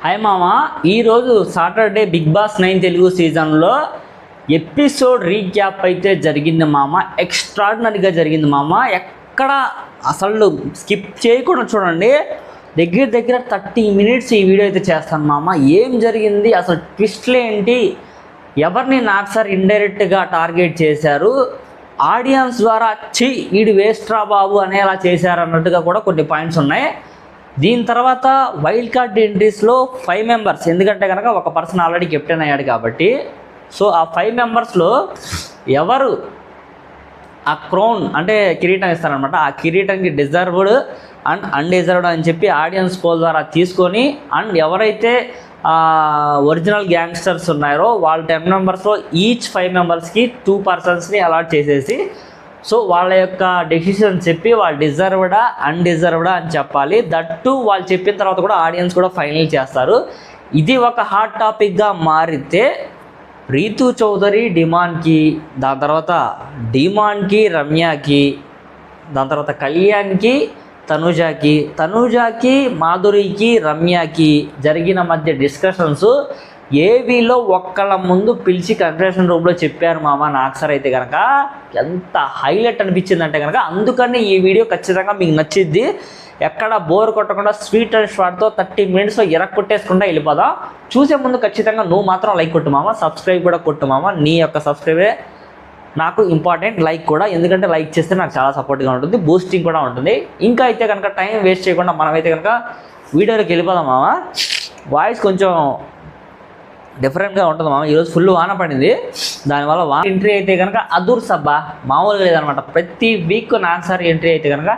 Hi మామ, ఈరోజు Saturday big boss 9 Telugu సీజన్లో ఎపిసోడ్ రీక్యాప్ అయితే జరిగింది మామ. ఎక్స్ట్రాడినరీగా జరిగింది మామ. ఎక్కడ అసలు స్కిప్ చేయకుండా చూడండి. దగ్గర 30 మినిట్స్ ఈ వీడియో అయితే చేస్తాను మామ. ఏం జరిగింది, అసలు ట్విస్ట్లు ఏంటి, ఎవరిని నాకు సార్ ఇండైరెక్ట్గా టార్గెట్ చేశారు, ఆడియన్స్ ద్వారా వీడు వేస్ట్రా బాబు అనేలా చేశారు అన్నట్టుగా కూడా కొన్ని పాయింట్స్ ఉన్నాయి. దీని తర్వాత వైల్డ్ కార్డ్ ఎంట్రీస్లో 5 మెంబర్స్, ఎందుకంటే కనుక ఒక పర్సన్ ఆల్రెడీ కెప్టెన్ అయ్యాడు కాబట్టి, సో ఆ 5 మెంబర్స్లో ఎవరు ఆ క్రౌన్ అంటే కిరీటం ఇస్తారనమాట, ఆ కిరీటానికి డిజర్వ్డ్ అండ్ అన్డిజర్వ్డ్ అని చెప్పి ఆడియన్స్ పోల్ ద్వారా తీసుకొని, అండ్ ఎవరైతే ఒరిజినల్ గ్యాంగ్స్టర్స్ ఉన్నారో వాళ్ళ 10 మెంబర్స్లో ఈచ్ 5 మెంబర్స్కి 2 పర్సన్స్ని అలాట్ చేసేసి, సో వాళ్ళ యొక్క డెసిషన్ చెప్పి వాళ్ళు డిజర్వ్డా అన్డిజర్వ్డా అని చెప్పాలి. దట్టు వాళ్ళు చెప్పిన తర్వాత కూడా ఆడియన్స్ కూడా ఫైనల్ చేస్తారు. ఇది ఒక హాట్ టాపిక్గా మారితే రీతు చౌదరి డిమాన్కి, దాని తర్వాత డిమాన్కి రమ్యకి, దాని తర్వాత కళ్యాణ్కి తనుజాకి మాధురికి రమ్యకి జరిగిన మధ్య డిస్కషన్స్ ఏవీలో ఒక్కళ్ళ ముందు పిలిచి కన్ఫరెన్స్ రూమ్లో చెప్పారు మామ. నాకు సార్ అయితే కనుక ఎంత హైలైట్ అనిపించిందంటే కనుక, అందుకని ఈ వీడియో ఖచ్చితంగా మీకు నచ్చిద్ది. ఎక్కడ బోర్ కొట్టకుండా స్వీట్ అండ్ షార్ట్తో 30 మినిట్స్లో కొట్టేసుకుంటా వెళ్ళిపోదాం. చూసే ముందు ఖచ్చితంగా నువ్వు మాత్రం లైక్ కొట్టు మామ, సబ్స్క్రైబ్ కూడా కొట్టు మామ. నీ యొక్క సబ్స్క్రైబే నాకు ఇంపార్టెంట్, లైక్ కూడా, ఎందుకంటే లైక్ చేస్తే నాకు చాలా సపోర్ట్గా ఉంటుంది, బూస్టింగ్ కూడా ఉంటుంది. ఇంకా అయితే కనుక టైం వేస్ట్ చేయకుండా మనమైతే కనుక వీడియోలోకి వెళ్ళిపోదాం మామ. వాయిస్ కొంచెం డిఫరెంట్గా ఉంటుంది మామ. ఈరోజు ఫుల్ వాన పడింది, దానివల్ల వాన ఎంట్రీ అయితే కనుక అదూర్ సబ్బా మామూలుగా లేదనమాట. ప్రతి వీక్ నాకు సార్ ఎంట్రీ అయితే కనుక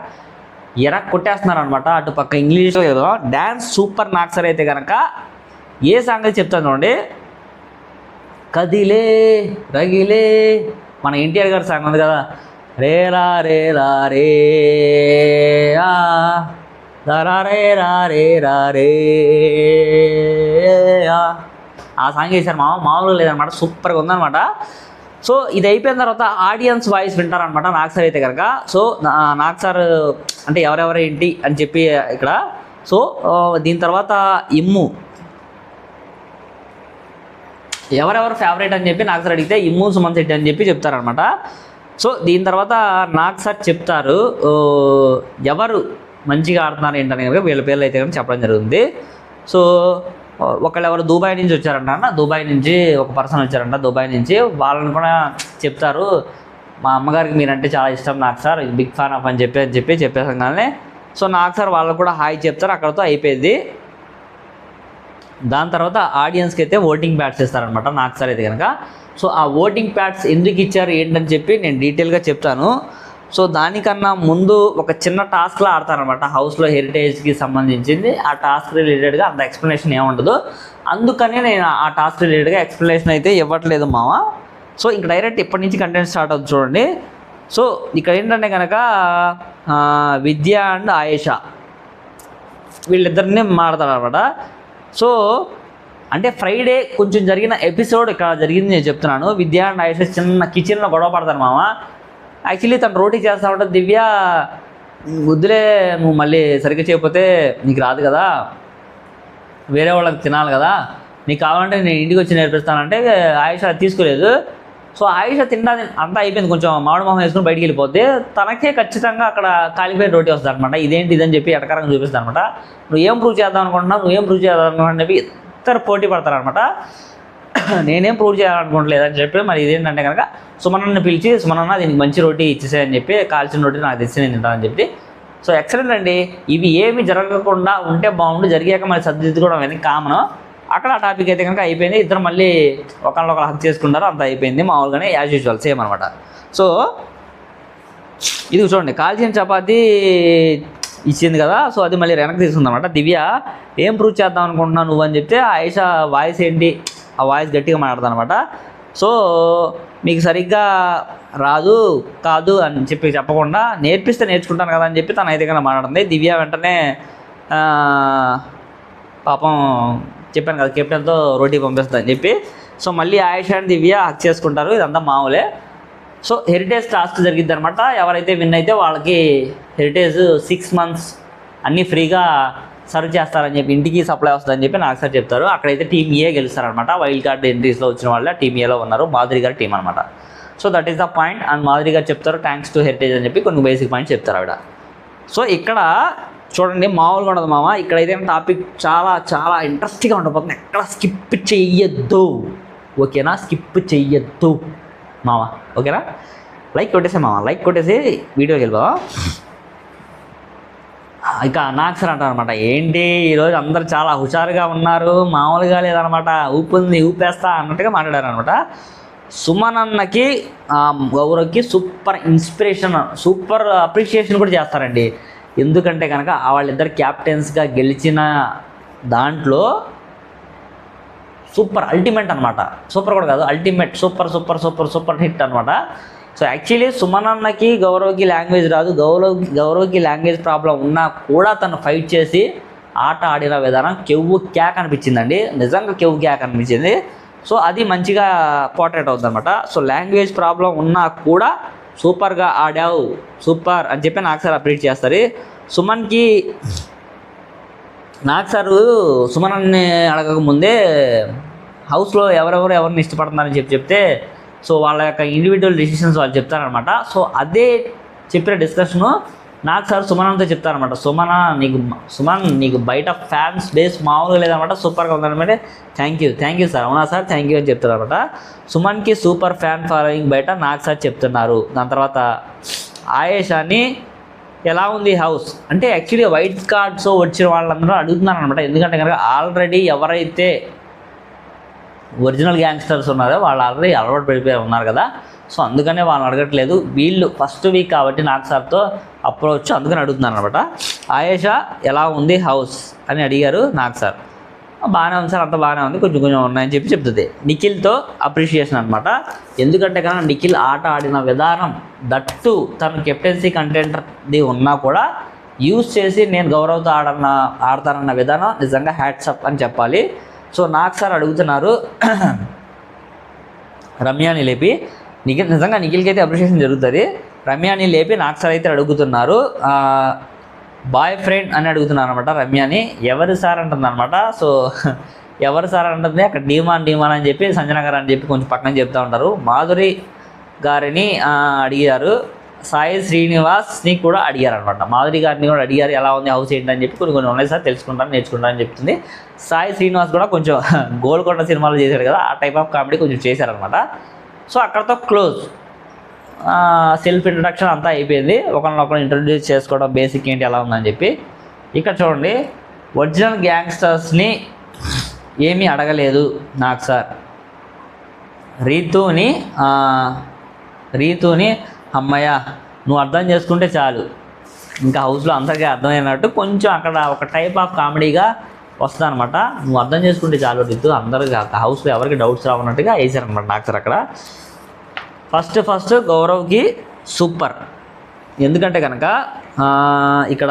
కొట్టేస్తున్నారు అనమాట. అటు పక్క ఇంగ్లీష్లో ఏదో డ్యాన్స్ సూపర్. నాకు సార్ అయితే కనుక ఏ సాంగ్ అయితే చెప్తాను చూడండి, కదిలే రగిలే, మన ఎన్టీఆర్ గారి సాంగ్ ఉంది కదా, రేలా రేలా రే రా రే రా రే రా రే, ఆ సాంగ్ వేశారు మామూలుగా లేదనమాట, సూపర్గా ఉందనమాట. సో ఇది అయిపోయిన తర్వాత ఆడియన్స్ వాయిస్ వింటారనమాట నాకు సార్ అయితే కనుక. సో నాకు సార్ అంటే ఎవరెవరు ఏంటి అని చెప్పి ఇక్కడ. సో దీని తర్వాత ఇమ్ము ఎవరెవరు ఫేవరెట్ అని చెప్పి నాకు సార్ అడిగితే ఇమ్ము సుమన్ శెట్టి అని చెప్పి చెప్తారనమాట. సో దీని తర్వాత నాకు సార్ చెప్తారు ఎవరు మంచిగా ఆడుతున్నారు ఏంటని కనుక వీళ్ళ పేర్లు అయితే కనుక చెప్పడం జరుగుతుంది. సో ఒకళ్ళు ఎవరు దుబాయ్ నుంచి వచ్చారంట, దుబాయ్ నుంచి ఒక పర్సన్ వచ్చారంట, దుబాయ్ నుంచి. వాళ్ళని కూడా చెప్తారు, మా అమ్మగారికి మీరంటే చాలా ఇష్టం నాకు సార్, బిగ్ ఫ్యాన్ ఆఫ్ అని చెప్పేసాం కానీ. సో నాకు సార్ వాళ్ళకు కూడా హాయ్ చెప్తారు, అక్కడతో అయిపోయింది. దాని తర్వాత ఆడియన్స్కి అయితే ఓటింగ్ ప్యాడ్స్ ఇస్తారనమాట నాకు సార్ అయితే కనుక. సో ఆ ఓటింగ్ ప్యాడ్స్ ఎందుకు ఇచ్చారు ఏంటని చెప్పి నేను డీటెయిల్గా చెప్తాను. సో దానికన్నా ముందు ఒక చిన్న టాస్క్లో ఆడతారనమాట, హౌస్లో హెరిటేజ్కి సంబంధించింది. ఆ టాస్క్ రిలేటెడ్గా అంత ఎక్స్ప్లెనేషన్ ఏముండదు, అందుకనే నేను ఆ టాస్క్ రిలేటెడ్గా ఎక్స్ప్లెనేషన్ అయితే ఇవ్వట్లేదు మామ. సో ఇంక డైరెక్ట్ ఇప్పటి నుంచి కంటెంట్ స్టార్ట్ అవుతుంది చూడండి. సో ఇక్కడ ఏంటంటే కనుక విద్య అండ్ ఆయేషా వీళ్ళిద్దరిని మాడతారనమాట. సో అంటే ఫ్రైడే కొంచెం జరిగిన ఎపిసోడ్ ఇక్కడ జరిగింది నేను చెప్తున్నాను. విద్య అండ్ ఆయేషా చిన్న కిచెన్లో గొడవ పడతారు మామ. యాక్చువల్లీ తను రోటీ చేస్తా ఉంటే దివ్య, వద్దులే నువ్వు మళ్ళీ సరిగ్గా చేయకపోతే నీకు రాదు కదా, వేరే వాళ్ళకి తినాలి కదా, నీకు కావాలంటే నేను ఇంటికి వచ్చి నేర్పిస్తానంటే ఆయేషా తీసుకోలేదు. సో ఆయేషా తిండా అంతా అయిపోయింది, కొంచెం మామిడి మొహం వేసుకుని బయటికి వెళ్ళిపోతే తనకే ఖచ్చితంగా అక్కడ కాలిపోయిన రోటీ వస్తుంది అనమాట. ఇదేంటి ఇదని చెప్పి ఎటకారంగా చూపిస్తాను అనమాట. నువ్వేం ప్రూవ్ చేద్దాం అనుకుంటున్నావు అని చెప్పి ఇద్దరు పోటీ పడతారనమాట. నేనేం ప్రూవ్ చేయాలనుకోవట్లేదని చెప్పి, మరి ఇదేంటంటే కనుక సుమనని పిలిచి, సుమనన్న దీనికి మంచి రోటీ ఇచ్చేసాయని చెప్పి, కాల్చిన రోటీ నాకు తెచ్చి నేను తింటానని చెప్పి. సో ఎక్సలెంట్ అండి. ఇవి ఏమి జరగకుండా ఉంటే బాగుండు, జరిగాక మళ్ళీ సర్దిద్దుకోవడం అనేది కామన్. అక్కడ ఆ టాపిక్ అయితే కనుక అయిపోయింది. ఇద్దరు మళ్ళీ ఒకళ్ళు హక్ చేసుకుంటారు, అంత అయిపోయింది మామూలుగానే యాజ్ యూజువల్ సేమ్ అనమాట. సో ఇది చూడండి, కాల్చిన చపాతీ ఇచ్చింది కదా, సో అది మళ్ళీ వెనక్కి తీసుకుంది అనమాట. దివ్య ఏం ప్రూవ్ చేద్దాం అనుకుంటున్నావు నువ్వు అని చెప్తే, ఆయేషా వాయిస్ ఏంటి, ఆ వాయిస్ గట్టిగా మాట్లాడతాను అనమాట. సో మీకు సరిగ్గా రాదు కాదు అని చెప్పి చెప్పకుండా నేర్పిస్తే నేర్చుకుంటాను కదా అని చెప్పి తను అయితే కనుక మాట్లాడుతుంది. దివ్య వెంటనే పాపం చెప్పాను కదా కెప్టెన్తో రోటీ పంపిస్తుంది అని చెప్పి. సో మళ్ళీ ఆయేషా అండ్ దివ్య హక్ చేసుకుంటారు, ఇదంతా మామూలే. సో హెరిటేజ్ టాస్క్ జరిగిద్ది అనమాట. ఎవరైతే విన్ అయితే వాళ్ళకి హెరిటేజ్ 6 months అన్నీ ఫ్రీగా సర్వ్ చేస్తారని చెప్పి, ఇంటికి సప్లై వస్తుందని చెప్పి నాకు సార్ చెప్తారు. అక్కడైతే టీమ్ ఏ గెలుస్తారనమాట. వైల్డ్ కార్డ్ ఎంట్రీస్లో వచ్చిన వాళ్ళ టీమ్ ఏలో ఉన్నారు మాధురి గారి టీం అనమాట. So that is the point. And Madhuri గారు చెప్తారు థ్యాంక్స్ టు హెరిటేజ్ అని చెప్పి కొన్ని బేసిక్ పాయింట్స్ చెప్తారు ఆవిడ. సో ఇక్కడ చూడండి మామూలుగా ఉండదు మామ. ఇక్కడైతే టాపిక్ చాలా చాలా ఇంట్రెస్టింగ్గా ఉండబోతుంది. ఎక్కడ స్కిప్ చెయ్యొద్దు, ఓకేనా? స్కిప్ చెయ్యొద్దు మామ, ఓకేనా? లైక్ కొట్టేసే మామ, లైక్ కొట్టేసి వీడియోకి వెళ్ళిపోదాం. ఇక నాకు సార్ అంటారు అనమాట, ఏంటి ఈరోజు అందరు చాలా హుషారుగా ఉన్నారు, మామూలుగా లేదనమాట, ఊపేస్తా అన్నట్టుగా మాట్లాడారు అనమాట. సుమన్ అన్నకి గౌరవ్కి సూపర్ ఇన్స్పిరేషన్, సూపర్ అప్రిషియేషన్ కూడా చేస్తారండి. ఎందుకంటే కనుక వాళ్ళిద్దరు క్యాప్టెన్స్గా గెలిచిన దాంట్లో సూపర్ అల్టిమేట్ అనమాట. సూపర్ కూడా కాదు, ultimate, super super super super hit అనమాట. సో యాక్చువల్లీ సుమన్ అన్నకి గౌరవ్కి లాంగ్వేజ్ రాదు, గౌరవ్కి లాంగ్వేజ్ ప్రాబ్లం ఉన్నా కూడా తను ఫైట్ చేసి ఆట ఆడిన విధానం కెవ్వు క్యాక్ అనిపించిందండి. నిజంగా కెవ్వు క్యాక్ అనిపించింది. సో అది మంచిగా పోర్ట్రేట్ అవుతుంది అనమాట. సో లాంగ్వేజ్ ప్రాబ్లం ఉన్నా కూడా సూపర్గా ఆడావు, సూపర్ అని చెప్పి నాకు సార్ అప్డేట్ చేస్తారు. సుమన్కి నాకు సారు సుమన్ అన్ని అడగకముందే హౌస్లో ఎవరిని ఇష్టపడుతున్నారని చెప్తే సో వాళ్ళ యొక్క ఇండివిజువల్ డెసిషన్స్ వాళ్ళు చెప్తారనమాట. సో అదే చెప్పిన డిస్కషను నాకు సార్ సుమన్తో చెప్తారనమాట. సుమన్ నీకు బయట ఫ్యాన్స్ బేస్ మామూలుగా లేదనమాట, సూపర్గా ఉందనమాట. థ్యాంక్ యూ సార్, అవునా సార్, థ్యాంక్ యూ అని చెప్తారనమాట. సుమన్కి సూపర్ ఫ్యాన్ ఫాలోయింగ్ బయట నాకు సార్ చెప్తున్నారు. దాని తర్వాత ఆయేషాని ఎలా ఉంది హౌస్ అంటే యాక్చువల్లీ వైట్ కార్డ్స్ వచ్చిన వాళ్ళందరూ అడుగుతున్నారు అనమాట. ఎందుకంటే కనుక ఆల్రెడీ ఎవరైతే ఒరిజినల్ గ్యాంగ్స్టర్స్ ఉన్నారో వాళ్ళు ఆల్రెడీ అలవాటు పడిపోయి ఉన్నారు కదా. సో అందుకనే వాళ్ళని అడగట్లేదు. వీళ్ళు ఫస్ట్ వీక్ కాబట్టి నాకు సార్తో అప్రోచ్, అందుకని అడుగుతున్నారు అనమాట. ఆయేషా ఎలా ఉంది హౌస్ అని అడిగారు నాకు సార్. బాగానే ఉంది సార్, అంత బాగానే ఉంది, కొంచెం ఉన్నాయని చెప్పి చెప్తుంది. నిఖిల్తో అప్రిషియేషన్ అనమాట. ఎందుకంటే కనుక నిఖిల్ ఆట ఆడిన విధానం, దట్టు తను కెప్టెన్సీ కంటెంటర్ది ఉన్నా కూడా యూజ్ చేసి నేను గౌరవ్తో ఆడతానన్న విధానం నిజంగా హ్యాట్సప్ అని చెప్పాలి. సో నాకు సార్ అడుగుతున్నారు రమ్యాని లేపి, నిజంగా నిఖిల్కి అయితే అప్రిషియేషన్ జరుగుతుంది. రమ్యాని లేపి నాకు సార్ అయితే అడుగుతున్నారు బాయ్ ఫ్రెండ్ అని అడుగుతున్నారు అనమాట. రమ్యాని ఎవరు సార్ అంటుంది అనమాట. సో ఎవరు సార్ అంటుంది, అక్కడ డీమాన్ అని చెప్పి సంజన గారు అని చెప్పి కొంచెం పక్కన చెప్తూ ఉంటారు. మాధురి గారిని అడిగారు, సాయి శ్రీనివాస్ని కూడా అడిగారు అనమాట. మాధురి గారిని కూడా అడిగారు ఎలా ఉంది హౌస్ ఏంటని చెప్పి. కొన్ని ఉన్నాయి సార్, నేర్చుకుంటాను అని చెప్తుంది. సాయి శ్రీనివాస్ కూడా కొంచెం గోల్కొండ సినిమాలో చేశాడు కదా, ఆ టైప్ ఆఫ్ కామెడీ కొంచెం చేశారనమాట. సో అక్కడతో క్లోజ్. సెల్ఫ్ ఇంట్రడక్షన్ అంతా అయిపోయింది, ఒకరినొకరు ఇంట్రడ్యూస్ చేసుకోవడం, బేసిక్ ఏంటి ఎలా ఉందని చెప్పి. ఇక్కడ చూడండి, ఒరిజినల్ గ్యాంగ్స్టర్స్ని ఏమీ అడగలేదు నాకు సార్. రీతుని అమ్మయ్య నువ్వు అర్థం చేసుకుంటే చాలు, ఇంకా హౌస్లో అందరికీ అర్థమైనట్టు కొంచెం అక్కడ ఒక టైప్ ఆఫ్ కామెడీగా వస్తుంది అనమాట. నువ్వు అర్థం చేసుకుంటే చాలు రీతు, అందరికి హౌస్లో ఎవరికి డౌట్స్ రావన్నట్టుగా వేసారనమాట నాకు సార్ అక్కడ. ఫస్ట్ గౌరవ్కి సూపర్. ఎందుకంటే కనుక ఇక్కడ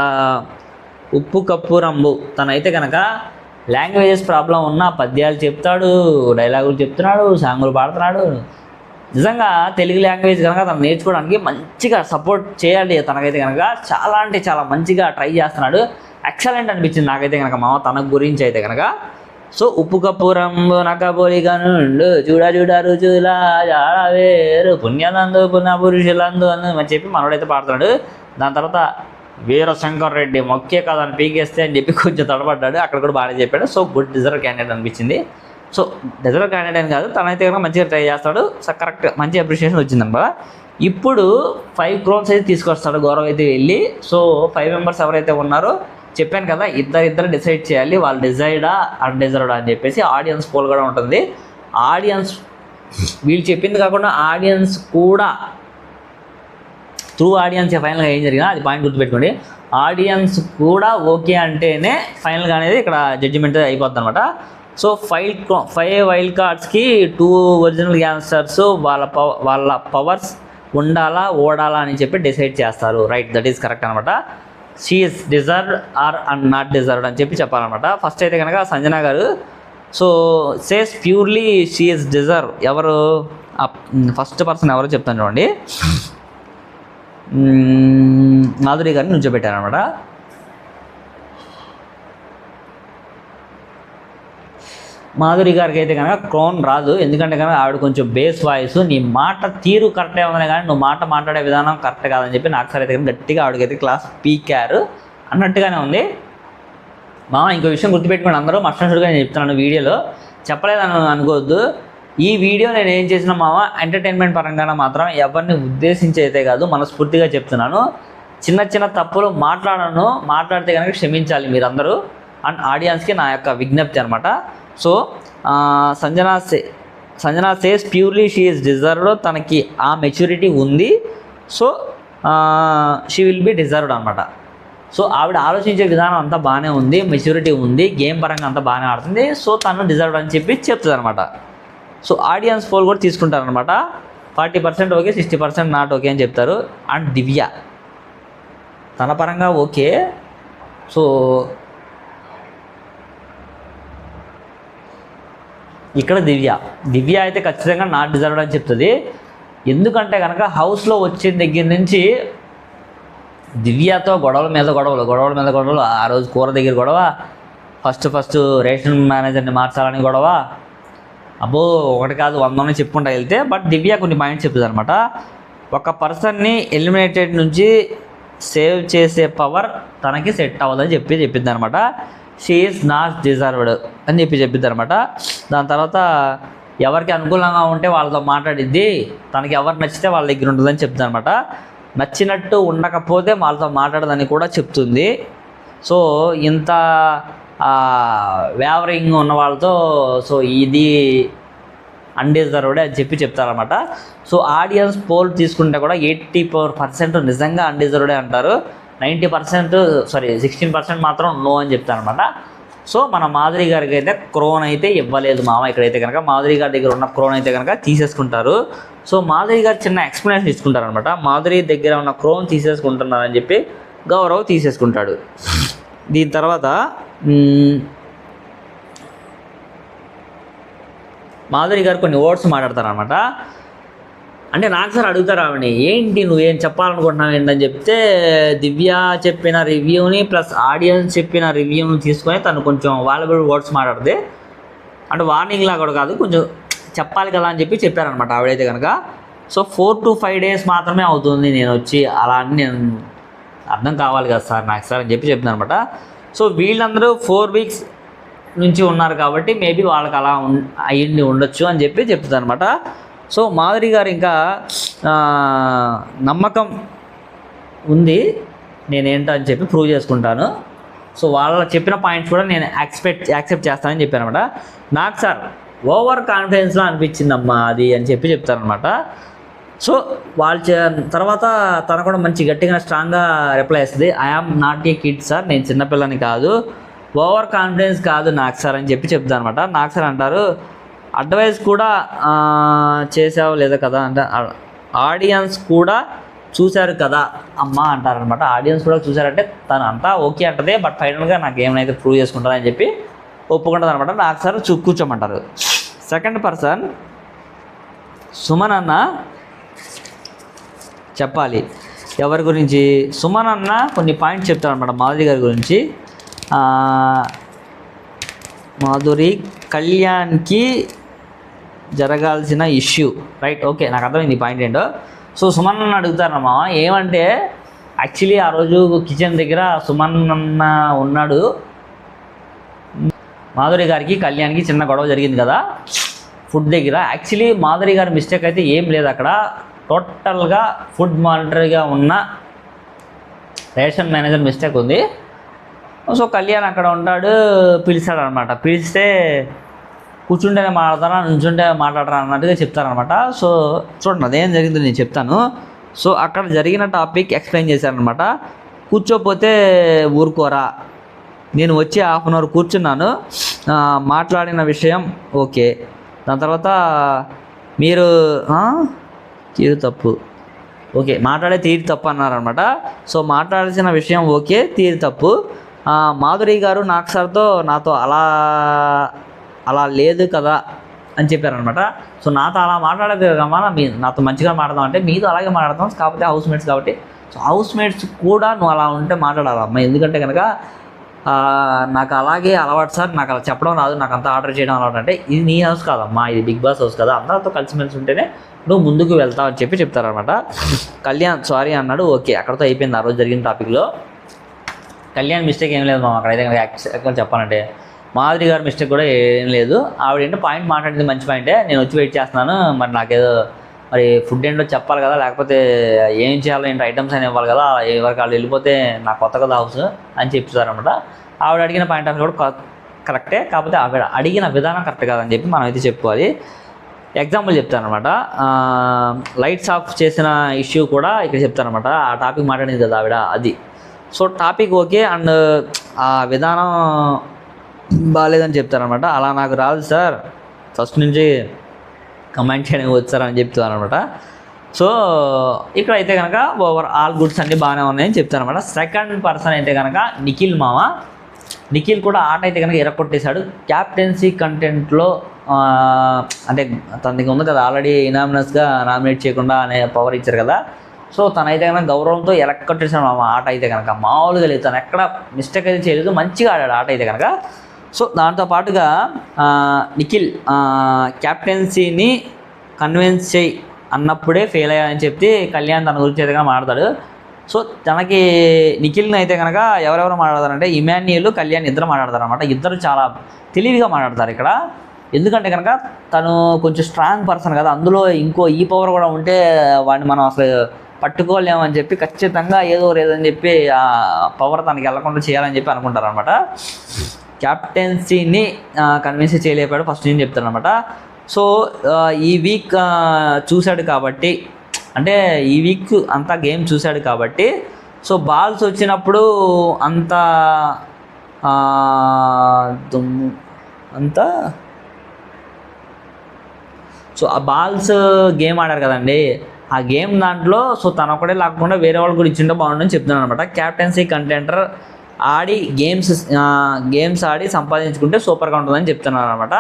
ఉప్పు కప్పు రంబు తనైతే కనుక లాంగ్వేజెస్ ప్రాబ్లం ఉన్న పద్యాలు చెప్తాడు, డైలాగులు చెప్తున్నాడు, సాంగులు పాడుతున్నాడు. నిజంగా తెలుగు లాంగ్వేజ్ కనుక తను నేర్చుకోవడానికి మంచిగా సపోర్ట్ చేయాలి. తనకైతే కనుక చాలా అంటే చాలా మంచిగా ట్రై చేస్తున్నాడు. ఎక్సలెంట్ అనిపించింది నాకైతే కనుక మామ తన గురించి అయితే కనుక. సో ఉప్పు కప్పు రంబు నకబోలిగను చూడ రుచులా వేరు పుణ్యనందు పుణ్య పురుషులందు అని చెప్పి మనోడైతే పాడుతున్నాడు. దాని తర్వాత వీరశంకర్ రెడ్డి మొక్కే కాదని పీకేస్తే అని చెప్పి కొంచెం తడబడ్డాడు, అక్కడ కూడా బాగానే చెప్పాడు. సో గుడ్ డిజర్వ్ క్యాండిడేట్ అనిపించింది. సో డిజర్వ్ క్యాండిడేట్ అని కాదు, తనైతే కనుక మంచిగా ట్రై చేస్తాడు. సో కరెక్ట్ మంచి అప్రిషియేషన్ వచ్చిందన్నమాట. ఇప్పుడు 5 crores అయితే తీసుకొస్తాడు గౌరవ్ అయితే వెళ్ళి. సో 5 members ఎవరైతే ఉన్నారో చెప్పాను కదా, ఇద్దరు డిసైడ్ చేయాలి, వాళ్ళు డిజైడా అన్డిజర్వ్డా అని చెప్పేసి. ఆడియన్స్ పోల్ కూడా ఉంటుంది. ఆడియన్స్ వీళ్ళు చెప్పింది కాకుండా ఆడియన్స్ కూడా త్రూ ఆడియన్స్ ఫైనల్గా ఏం జరిగినా అది పాయింట్ గుర్తుపెట్టుకోండి. ఆడియన్స్ కూడా ఓకే అంటేనే ఫైనల్గా అనేది ఇక్కడ జడ్జిమెంట్ అయిపోద్ది అనమాట. సో 5 వైల్డ్ కార్డ్స్కి 2 ఒరిజినల్ గ్యాంగ్స్టర్స్ వాళ్ళ పవర్స్ ఉండాలా ఓడాలా అని చెప్పి డిసైడ్ చేస్తారు. రైట్, దట్ ఈస్ కరెక్ట్ అనమాట. She is deserved or not deserved అని చెప్పి చెప్పాలన్నమాట. ఫస్ట్ అయితే కనుక సంజన గారు so says purely she is deserve. ఎవరు ఫస్ట్ పర్సన్ ఎవరో చెప్తాను చూడండి, మాధురి గారిని నుంచోబెట్టారనమాట. మాధురి గారికి అయితే కనుక క్రోన్ రాదు, ఎందుకంటే కనుక ఆవిడ కొంచెం బేస్ వాయిస్, నీ మాట తీరు కరెక్టే ఉందని కానీ నువ్వు మాట్లాడే విధానం కరెక్ట్ కాదని చెప్పి నాకు సార్ అయితే గట్టిగా ఆవిడకైతే క్లాస్ పీకారు అన్నట్టుగానే ఉంది. ఇంకో విషయం గుర్తుపెట్టుకోండి అందరూ, మస్టర్గా నేను చెప్తున్నాను వీడియోలో, చెప్పలేదని అనుకోవద్దు. ఈ వీడియో నేను ఏం చేసిన ఎంటర్టైన్మెంట్ పరంగా మాత్రం ఎవరిని ఉద్దేశించి అయితే కాదు, మనస్ఫూర్తిగా చెప్తున్నాను. చిన్న చిన్న తప్పులు మాట్లాడితే కనుక క్షమించాలి మీరందరూ అండ్ ఆడియన్స్కి నా యొక్క విజ్ఞప్తి అనమాట. So Sanjana says purely she is deserved, తనకి ఆ మెచ్యూరిటీ ఉంది, so she will be deserved అనమాట. సో ఆవిడ ఆలోచించే విధానం అంతా బాగానే ఉంది, మెచ్యూరిటీ ఉంది, గేమ్ పరంగా అంతా బాగానే ఆడుతుంది, సో తను డిజర్వ్డ్ అని చెప్పి చెప్తుంది అనమాట. సో ఆడియన్స్ పోల్ కూడా తీసుకుంటారనమాట. 40% ఓకే, 60% నాట్ ఓకే అని చెప్తారు. అండ్ దివ్య తన పరంగా ఓకే. సో ఇక్కడ దివ్య అయితే ఖచ్చితంగా నాట్ డిజర్వ్డ్ అని చెప్తుంది. ఎందుకంటే కనుక హౌస్లో వచ్చిన దగ్గర నుంచి దివ్యతో గొడవల మీద గొడవలు, ఆ రోజు కూర దగ్గర గొడవ, ఫస్ట్ రేషన్ మేనేజర్ని మార్చాలని గొడవ, అబ్బో ఒకటి కాదు 100 చెప్పుకుంటా వెళ్తే. బట్ దివ్య కొన్ని పాయింట్స్ చెప్తుంది అనమాట. ఒక పర్సన్ని ఎలిమినేటెడ్ నుంచి సేవ్ చేసే పవర్ తనకి సెట్ అవ్వదని చెప్పింది అనమాట. షీ ఈజ్ నాట్ డిజర్వ్డ్ అని చెప్పిద్ది అనమాట. దాని తర్వాత ఎవరికి అనుకూలంగా ఉంటే వాళ్ళతో మాట్లాడిద్ది, తనకి ఎవరు నచ్చితే వాళ్ళ దగ్గర ఉంటుందని చెప్తుంది అనమాట. నచ్చినట్టు ఉండకపోతే వాళ్ళతో మాట్లాడదని కూడా చెప్తుంది. సో ఇంత వేవరింగ్ ఉన్న వాళ్ళతో సో ఇది అన్డిజర్వ్డ్ అని చెప్తారనమాట. సో ఆడియన్స్ పోల్ తీసుకుంటే కూడా 84% నిజంగా అన్డిజర్వ్డే అంటారు, 16% మాత్రం నో అని చెప్తారనమాట. సో మన మాధురి గారికి అయితే క్రోన్ అయితే ఇవ్వలేదు ఇక్కడైతే కనుక మాధురి గారి దగ్గర ఉన్న క్రోన్ అయితే కనుక తీసేసుకుంటారు. సో మాధురి గారు చిన్న ఎక్స్ప్లెనేషన్ ఇచ్చుకుంటారనమాట. మాధురి దగ్గర ఉన్న క్రోన్ తీసేసుకుంటున్నారని చెప్పి గౌరవ్ తీసేసుకుంటాడు. దీని తర్వాత మాధురి గారు కొన్ని వర్డ్స్ మాట్లాడతారనమాట. అంటే నాకు సార్ అడుగుతారు ఆవిడని, ఏంటి నువ్వేం చెప్పాలనుకుంటున్నావు ఏంటని చెప్తే, దివ్య చెప్పిన రివ్యూని ప్లస్ ఆడియన్స్ చెప్పిన రివ్యూని తీసుకొని తను కొంచెం వాల్యుబుల్ వర్డ్స్ మాట్లాడితే, అంటే వార్నింగ్ లాగా కూడా కాదు, కొంచెం చెప్పాలి కదా అని చెప్పారనమాట ఆవిడైతే కనుక. సో 4 to 5 days మాత్రమే అవుతుంది నేను వచ్చి, అలా అని నేను అర్థం కావాలి కదా సార్ నాకు సార్ అని చెప్తున్నాను అనమాట. సో వీళ్ళందరూ 4 weeks నుంచి ఉన్నారు కాబట్టి మేబీ వాళ్ళకి అలా అయ్యింది ఉండొచ్చు అని చెప్తుంది అనమాట. సో మాధురి గారు ఇంకా నమ్మకం ఉంది నేనేంటో అని చెప్పి ప్రూవ్ చేసుకుంటాను. సో వాళ్ళ చెప్పిన పాయింట్స్ కూడా నేను యాక్సెప్ట్ చేస్తానని చెప్పాను అనమాట. నాకు సార్ ఓవర్ కాన్ఫిడెన్స్లో అనిపించిందమ్మా అది అని చెప్తారనమాట. సో వాళ్ళ తర్వాత తను కూడా మంచి గట్టిగా స్ట్రాంగ్గా రిప్లై ఇస్తుంది, I am not a kid sir, నేను చిన్నపిల్లని కాదు, ఓవర్ కాన్ఫిడెన్స్ కాదు నాకు సార్ అని చెప్తాను అనమాట. నాకు సార్ అంటారు, అడ్వైస్ కూడా చేసావు లేదా కదా అంటే, ఆడియన్స్ కూడా చూశారు కదా అమ్మ అంటారనమాట. ఆడియన్స్ కూడా చూశారంటే తను అంతా ఓకే అంటదే, బట్ ఫైనల్గా నాకు ఏమైనా ప్రూవ్ చేసుకుంటారని చెప్పి ఒప్పుకుంటుంది అనమాట. నాకు సార్ కూర్చోమంటారు. సెకండ్ పర్సన్ సుమన్ అన్న చెప్పాలి. ఎవరి గురించి? సుమన్ అన్న కొన్ని పాయింట్స్ చెప్తారనమాట మాధురి గారి గురించి. మాధురి కళ్యాణ్కి జరగాల్సిన ఇష్యూ, రైట్, ఓకే, నాకు అర్థమైంది ఈ పాయింట్ ఏంటో. సో సుమన్ అన్న అడుగుతారమ్మా ఏమంటే, యాక్చువల్లీ ఆ రోజు కిచెన్ దగ్గర సుమన్ అన్న ఉన్నాడు, మాధురి గారికి కళ్యాణ్కి చిన్న గొడవ జరిగింది కదా ఫుడ్ దగ్గర. యాక్చువల్లీ మాధురి గారి మిస్టేక్ అయితే ఏం లేదు అక్కడ, టోటల్గా ఫుడ్ మానిటర్గా ఉన్న రేషన్ మేనేజర్ మిస్టేక్ ఉంది. సో కళ్యాణ్ అక్కడ ఉంటాడు, పిలిచాడు అనమాట. పిలిస్తే కూర్చుంటేనే మాట్లాడతారా నుంచుంటే మాట్లాడరా అన్నట్టుగా చెప్తారనమాట. సో చూడండి అదేం జరిగిందో నేను చెప్తాను. సో అక్కడ జరిగిన టాపిక్ ఎక్స్ప్లెయిన్ చేశారనమాట. కూర్చోపోతే ఊరుకోరా, నేను వచ్చి 1/2 hour కూర్చున్నాను, మాట్లాడిన విషయం ఓకే, దాని తర్వాత మీరు తీరు తప్పు, ఓకే, మాట్లాడే తీరు తప్పు అన్నారనమాట. సో మాట్లాడాల్సిన విషయం ఓకే, తీరు తప్పు. మాధురి గారు నాకు సార్తో నాతో అలా లేదు కదా అని చెప్పారనమాట. సో నాతో అలా మాట్లాడదు కదమ్మా, నాతో మంచిగా మాట్లాడదాం అంటే మీతో అలాగే మాట్లాడతాం, కాకపోతే హౌస్ మేట్స్ కాబట్టి. సో హౌస్ మేట్స్ కూడా నువ్వు అలా ఉంటే మాట్లాడాలమ్మా, ఎందుకంటే కనుక నాకు అలాగే అలవాటు సార్, నాకు అలా చెప్పడం రాదు, నాకు అంతా ఆర్డర్ చేయడం అలవాటు. అంటే ఇది నీ హౌస్ కాదమ్మా, ఇది బిగ్ బాస్ హౌస్ కదా, అందరితో కలిసిమెలిసి ఉంటేనే నువ్వు ముందుకు వెళ్తావు అని చెప్పి చెప్తారనమాట. కళ్యాణ్ సారీ అన్నాడు. ఓకే, అక్కడితో అయిపోయింది ఆ రోజు జరిగిన టాపిక్లో. కళ్యాణ్ మిస్టేక్ ఏం లేదు మామ అక్కడైతే కనుక యాక్చువల్గా చెప్పాలంటే. మాధురి గారి మిస్టేక్ కూడా ఏం లేదు. ఆవిడ ఏంటో పాయింట్ మాట్లాడింది మంచి పాయింటే, నేను వచ్చి వెయిట్ చేస్తున్నాను, మరి నాకేదో మరి ఫుడ్ ఏంటో చెప్పాలి కదా, లేకపోతే ఏం చేయాలో ఏంటో ఐటమ్స్ అని ఇవ్వాలి కదా, ఎవరికి వాళ్ళు వెళ్ళిపోతే నాకు కొత్త కదా హౌస్ అని చెప్తారనమాట. ఆవిడ అడిగిన పాయింట్ ఆఫ్ కూడా కరెక్టే, కాకపోతే ఆవిడ అడిగిన విధానం కరెక్ట్ కాదని చెప్పి మనం అయితే చెప్పుకోవాలి. ఎగ్జాంపుల్ చెప్తానమాట. లైట్స్ ఆఫ్ చేసిన ఇష్యూ కూడా ఇక్కడ చెప్తానమాట. ఆ టాపిక్ మాట్లాడింది కదా ఆవిడ, అది. సో టాపిక్ ఓకే, అండ్ ఆ విధానం బాగాలేదని చెప్తారనమాట. అలా నాకు రాదు సార్, ఫస్ట్ నుంచి కమెంట్ చేయడానికి వచ్చారని చెప్తారనమాట. సో ఇక్కడ అయితే కనుక ఓవర్ ఆల్ గుడ్స్ అన్నీ బాగానే ఉన్నాయని చెప్తారనమాట. సెకండ్ పర్సన్ అయితే కనుక నిఖిల్ మామ. నిఖిల్ కూడా ఆట అయితే కనుక ఎరగొట్టేశాడు. క్యాప్టెన్సీ కంటెంట్లో అంటే తనకి ఉంది కదా ఆల్రెడీ ఇనామినస్గా నామినేట్ చేయకుండా అనే పవర్ ఇచ్చారు కదా. సో తనైతే కనుక గౌరవంతో ఎరగొట్టేశాడు మామ. ఆట అయితే కనుక మామూలుగా లేదు, తను ఎక్కడ మిస్టేక్ అయితే చేయలేదు, మంచిగా ఆడాడు ఆట అయితే కనుక. సో దాంతో పాటుగా నిఖిల్ క్యాప్టెన్సీని కన్విన్స్ చేయి అన్నప్పుడే ఫెయిల్ అయ్యాలని చెప్పి కళ్యాణ్ తన గురించి అయితే కనుక మాట్లాడతాడు. సో తనకి నిఖిల్ని అయితే కనుక ఎవరెవరు మాట్లాడతారంటే ఇమాన్యుయల్, కళ్యాణ్ ఇద్దరు మాట్లాడతారు అనమాట. ఇద్దరు చాలా తెలివిగా మాట్లాడతారు ఇక్కడ. ఎందుకంటే కనుక తను కొంచెం స్ట్రాంగ్ పర్సన్ కదా, అందులో ఇంకో ఈ పవర్ కూడా ఉంటే వాడిని మనం అసలు పట్టుకోలేమని చెప్పి ఖచ్చితంగా ఏదో లేదని చెప్పి ఆ పవర్ తనకి వెళ్ళకుండా చేయాలని చెప్పి అనుకుంటారు అనమాట. క్యాప్టెన్సీని కన్విన్స్ చేయలేపాడు ఫస్ట్ నేను చెప్తాను అనమాట. సో ఈ వీక్ చూశాడు కాబట్టి, అంటే ఈ వీక్ అంతా గేమ్ చూశాడు కాబట్టి, సో బాల్స్ వచ్చినప్పుడు అంతా సో ఆ బాల్స్ గేమ్ ఆడారు కదండి, ఆ గేమ్ దాంట్లో సో తను ఒకటే లేకుండా వేరే వాళ్ళు కూడా ఇచ్చింటే బాగుండని చెప్తున్నాను అనమాట. క్యాప్టెన్సీ కంటెంటర్ ఆడి గేమ్స్ ఆడి సంపాదించుకుంటే సూపర్గా ఉంటుందని చెప్తున్నాను అనమాట.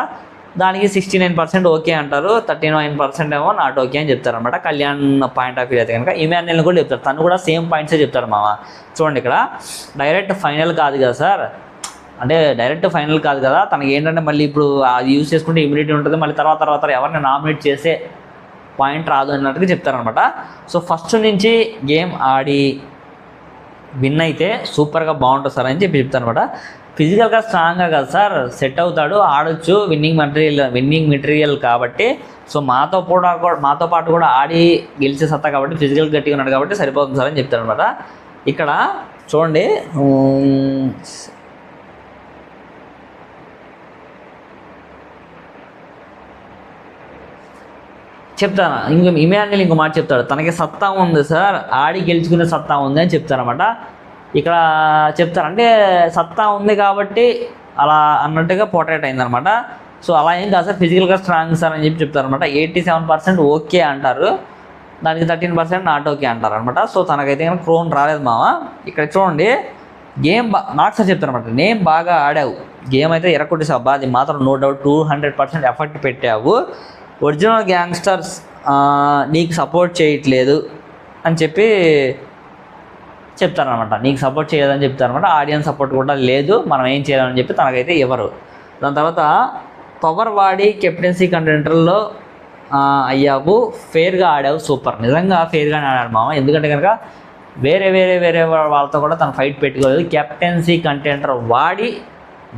దానికి 69% ఓకే అంటారు, 39% ఏమో నాట్ ఓకే అని చెప్తారు అనమాట. కళ్యాణ్ పాయింట్ ఆఫ్ వ్యూ అయితే కనుక ఇమాన్యుయల్ కూడా చెప్తారు, తను కూడా సేమ్ పాయింట్సే చెప్తారు మామ. చూడండి ఇక్కడ డైరెక్ట్ ఫైనల్ కాదు కదా సార్, అంటే డైరెక్ట్ ఫైనల్ కాదు కదా, తనకి ఏంటంటే మళ్ళీ ఇప్పుడు అది యూజ్ చేసుకుంటే ఇమ్యూనిటీ ఉంటుంది, మళ్ళీ తర్వాత ఎవరిని నామినేట్ చేసే పాయింట్ రాదు అన్నట్టుగా చెప్తారనమాట. సో ఫస్ట్ నుంచి గేమ్ ఆడి విన్ అయితే సూపర్గా బాగుంటుంది సార్ అని చెప్పి చెప్తాను అనమాట. ఫిజికల్గా స్ట్రాంగ్గా కదా సార్, సెట్ అవుతాడు, ఆడొచ్చు, విన్నింగ్ మెటీరియల్ కాబట్టి. సో మాతో పాటు కూడా ఆడి గెలిచే సత్తా కాబట్టి, ఫిజికల్ గట్టిగా ఉన్నాడు కాబట్టి సరిపోతుంది సార్ అని చెప్తారు అనమాట. ఇక్కడ చూడండి, చెప్తాను ఇమాన్యుయల్ ఇంకో మాట చెప్తాడు, తనకి సత్తా ఉంది సార్, ఆడి గెలుచుకునే సత్తా ఉంది అని చెప్తారనమాట. ఇక్కడ చెప్తారు అంటే సత్తా ఉంది కాబట్టి అలా అన్నట్టుగా పోర్ట్రేట్ అయిందనమాట. సో అలా ఏం కాదు సార్, ఫిజికల్గా స్ట్రాంగ్ సార్ అని చెప్పి చెప్తారనమాట. 87% ఓకే అంటారు, దానికి 13% నాట్ ఓకే అంటారు అనమాట. సో తనకైతే కనుక క్రోన్ రాలేదు మామ. ఇక్కడ చూడండి గేమ్ నాకు సార్ చెప్తారనమాట, నేను బాగా ఆడావు, గేమ్ అయితే ఎరగొట్టేసావు అబ్బా, అది మాత్రం నో డౌట్ 200% ఎఫర్ట్ పెట్టావు, ఒరిజినల్ గ్యాంగ్స్టర్స్ నీకు సపోర్ట్ చేయట్లేదు అని చెప్పి చెప్తారనమాట. నీకు సపోర్ట్ చేయలేదని చెప్తారనమాట. ఆడియన్స్ సపోర్ట్ కూడా లేదు, మనం ఏం చేయాలని చెప్పి తనకైతే ఎవరు. దాని తర్వాత పవర్ వాడి కెప్టెన్సీ కంటెంటర్లో అయ్యావు, ఫెయిర్గా ఆడావు, సూపర్, నిజంగా ఫెయిర్గానే ఆడాడు మామ. ఎందుకంటే కనుక వేరే వాళ్ళతో కూడా తను ఫైట్ పెట్టుకోలేదు, కెప్టెన్సీ కంటెంటర్ వాడి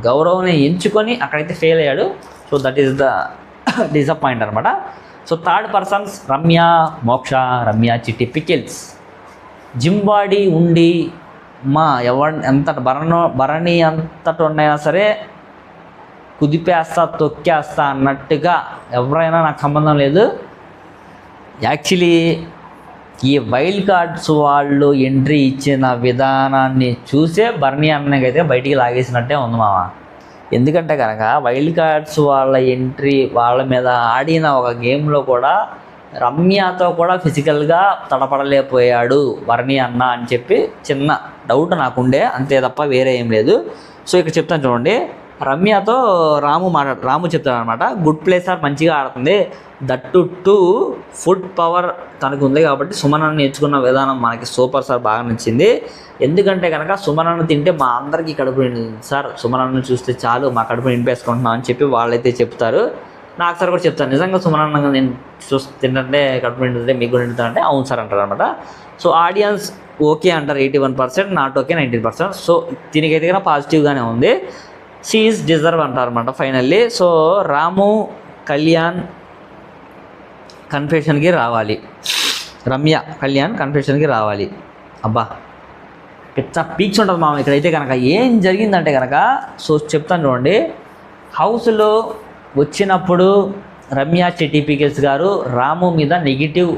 గౌరవం ఎంచుకొని అక్కడైతే ఫెయిల్ అయ్యాడు. So that is the disappoint అనమాట. సో థర్డ్ పర్సన్స్ రమ్య, మోక్ష, రమ్య, చిట్టి, పికిల్స్. జిమ్ బాడీ ఉండి ఎంత భరణి అంతటి ఉన్నాయా సరే కుదిపేస్తా తొక్కేస్తా అన్నట్టుగా ఎవరైనా నాకు సంబంధం లేదు. యాక్చువల్లీ ఈ వైల్డ్ కార్డ్స్ వాళ్ళు ఎంట్రీ ఇచ్చిన విధానాన్ని చూసే భరణి అన్నకైతే బయటికి లాగేసినట్టే ఉంది మామ. ఎందుకంటే కనుక వైల్డ్ కార్డ్స్ వాళ్ళ ఎంట్రీ వాళ్ళ మీద ఆడిన ఒక గేమ్లో కూడా రమ్యతో కూడా ఫిజికల్గా తడపడలేకపోయాడు భరణి అన్న అని చెప్పి చిన్న డౌట్ నాకుండే, అంతే తప్ప వేరే ఏం లేదు. సో ఇక్కడ చెప్తాను చూడండి, రమ్యతో రాము చెప్తాడు అనమాట, గుడ్ ప్లేసర్ మంచిగా ఆడుతుంది, దట్టు టు ఫుడ్ పవర్ తనకు ఉంది కాబట్టి సుమనన్న నేర్చుకున్న విధానం మనకి సూపర్ సార్, బాగా నచ్చింది. ఎందుకంటే కనుక సుమనన్న తింటే మా అందరికీ కడుపు నిండుతుంది సార్, సుమనన్న చూస్తే చాలు మా కడుపు నింపేసుకుంటున్నాం అని చెప్పి వాళ్ళైతే చెప్తారు. నాకు సార్ కూడా చెప్తాను, నిజంగా సుమనన్న నేను తింటే కడుపు నిండుతుంటే మీకు కూడా నిండుతుందంటే అవును సార్ అంటారు అనమాట. సో ఆడియన్స్ ఓకే అంటారు 81%, నాట్ ఓకే 19%. సో దీనికైతే కనుక పాజిటివ్గానే ఉంది. షీ ఈజ్ డిజర్వ్ అంటారు అనమాట ఫైనల్లీ. సో రాము కళ్యాణ్ కన్ఫెషన్కి రావాలి, రమ్య కళ్యాణ్ కన్ఫెషన్కి రావాలి. అబ్బా పిచ్చ పీక్స్ ఉంటుంది మామ ఇక్కడైతే కనుక. ఏం జరిగిందంటే కనుక సో చెప్తాను చూడండి. హౌస్లో వచ్చినప్పుడు రమ్య చెట్టిపికెల్స్ గారు రాము మీద నెగిటివ్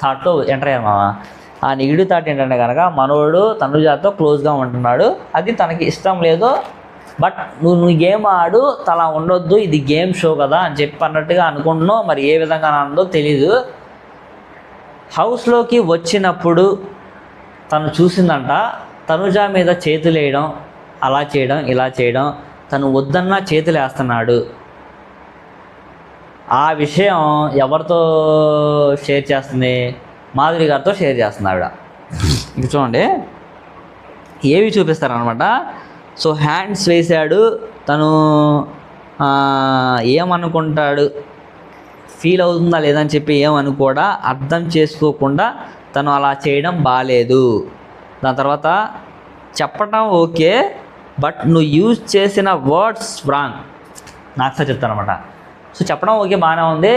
థాట్తో ఎంటర్ అయ్యారు మామ. ఆ నెగిటివ్ థాట్ ఏంటంటే కనుక మనోడు తనుజాతో క్లోజ్గా ఉంటున్నాడు, అది తనకి ఇష్టం లేదు, బట్ నువ్వు గేమ్ ఆడు తలా ఉండొద్దు, ఇది గేమ్ షో కదా అని చెప్పి అన్నట్టుగా అనుకుంటున్నావు. మరి ఏ విధంగా అన్నదో తెలీదు. హౌస్లోకి వచ్చినప్పుడు తను చూసిందంట తనుజ మీద చేతులు వేయడం, అలా చేయడం ఇలా చేయడం, తను వద్దన్నా చేతులు వేస్తున్నాడు. ఆ విషయం ఎవరితో షేర్ చేస్తుంది? మాధురి గారితో షేర్ చేస్తుంది ఆవిడ. ఇక చూడండి ఏవి చూపిస్తారనమాట. సో హ్యాండ్స్ వేసాడు తను, ఏమనుకుంటాడు, ఫీల్ అవుతుందా లేదని చెప్పి ఏమనుకోడా అర్థం చేసుకోకుండా తను అలా చేయడం బాలేదు. దాని తర్వాత చెప్పడం ఓకే, బట్ నువ్వు యూజ్ చేసిన వర్డ్స్ రాంగ్. నాకు సార్ చెప్తానమాట. సో చెప్పడం ఓకే బాగానే ఉంది,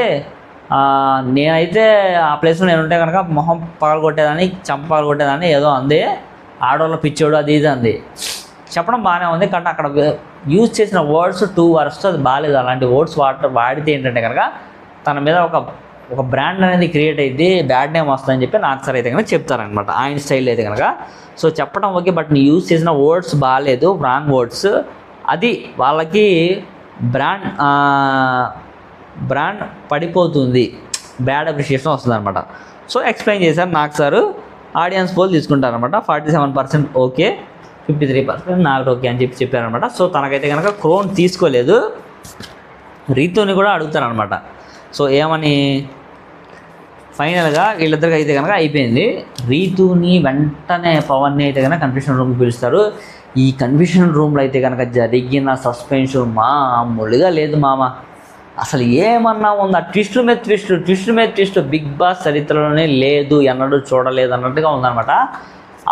నేనైతే ఆ ప్లేస్లో నేను ఉంటే కనుక మొహం పగలగొట్టేదాన్ని, చంప పగలగొట్టేదాన్ని, ఏదో అంది, ఆడవాళ్ళ పిచ్చోడు అది ఇది అంది. చెప్పడం బాగానే ఉంది, కానీ అక్కడ యూజ్ చేసిన వర్డ్స్ 2 words అది బాగాలేదు. అలాంటి వర్డ్స్ వాడితే ఏంటంటే కనుక తన మీద ఒక బ్రాండ్ అనేది క్రియేట్ అయ్యింది, బ్యాడ్ నేమ్ వస్తుందని చెప్పి నాకు సార్ అయితే కనుక చెప్తారనమాట ఆయన స్టైల్ అయితే కనుక. సో చెప్పడం ఓకే, బట్ నీ యూజ్ చేసిన వర్డ్స్ బాగాలేదు, రాంగ్ వర్డ్స్, అది వాళ్ళకి బ్రాండ్ పడిపోతుంది, బ్యాడ్ అప్రిషియేషన్ వస్తుంది అనమాట. సో ఎక్స్ప్లెయిన్ చేశారు నాకు సారు. ఆడియన్స్ పోల్ తీసుకుంటారనమాట. 47% ఓకే, 53% నాకు ఓకే అని చెప్పి చెప్పారనమాట. సో తనకైతే కనుక క్రోన్ తీసుకోలేదు, రీతుని కూడా అడుగుతారనమాట. సో ఏమని ఫైనల్గా వీళ్ళిద్దరికి అయితే కనుక అయిపోయింది. రీతుని వెంటనే పవన్ని అయితే కనుక కన్ఫ్యూషన్ రూమ్కి పిలుస్తారు. ఈ కన్ఫ్యూషన్ రూమ్లో అయితే కనుక జరిగిన సస్పెన్షన్ మామూలుగా లేదు మామ. అసలు ఏమన్నా ఉందా, ట్విస్ట్ మీద ట్విస్ట్ బిగ్ బాస్ చరిత్రలోనే లేదు, ఎన్నడూ చూడలేదు అన్నట్టుగా ఉందన్నమాట.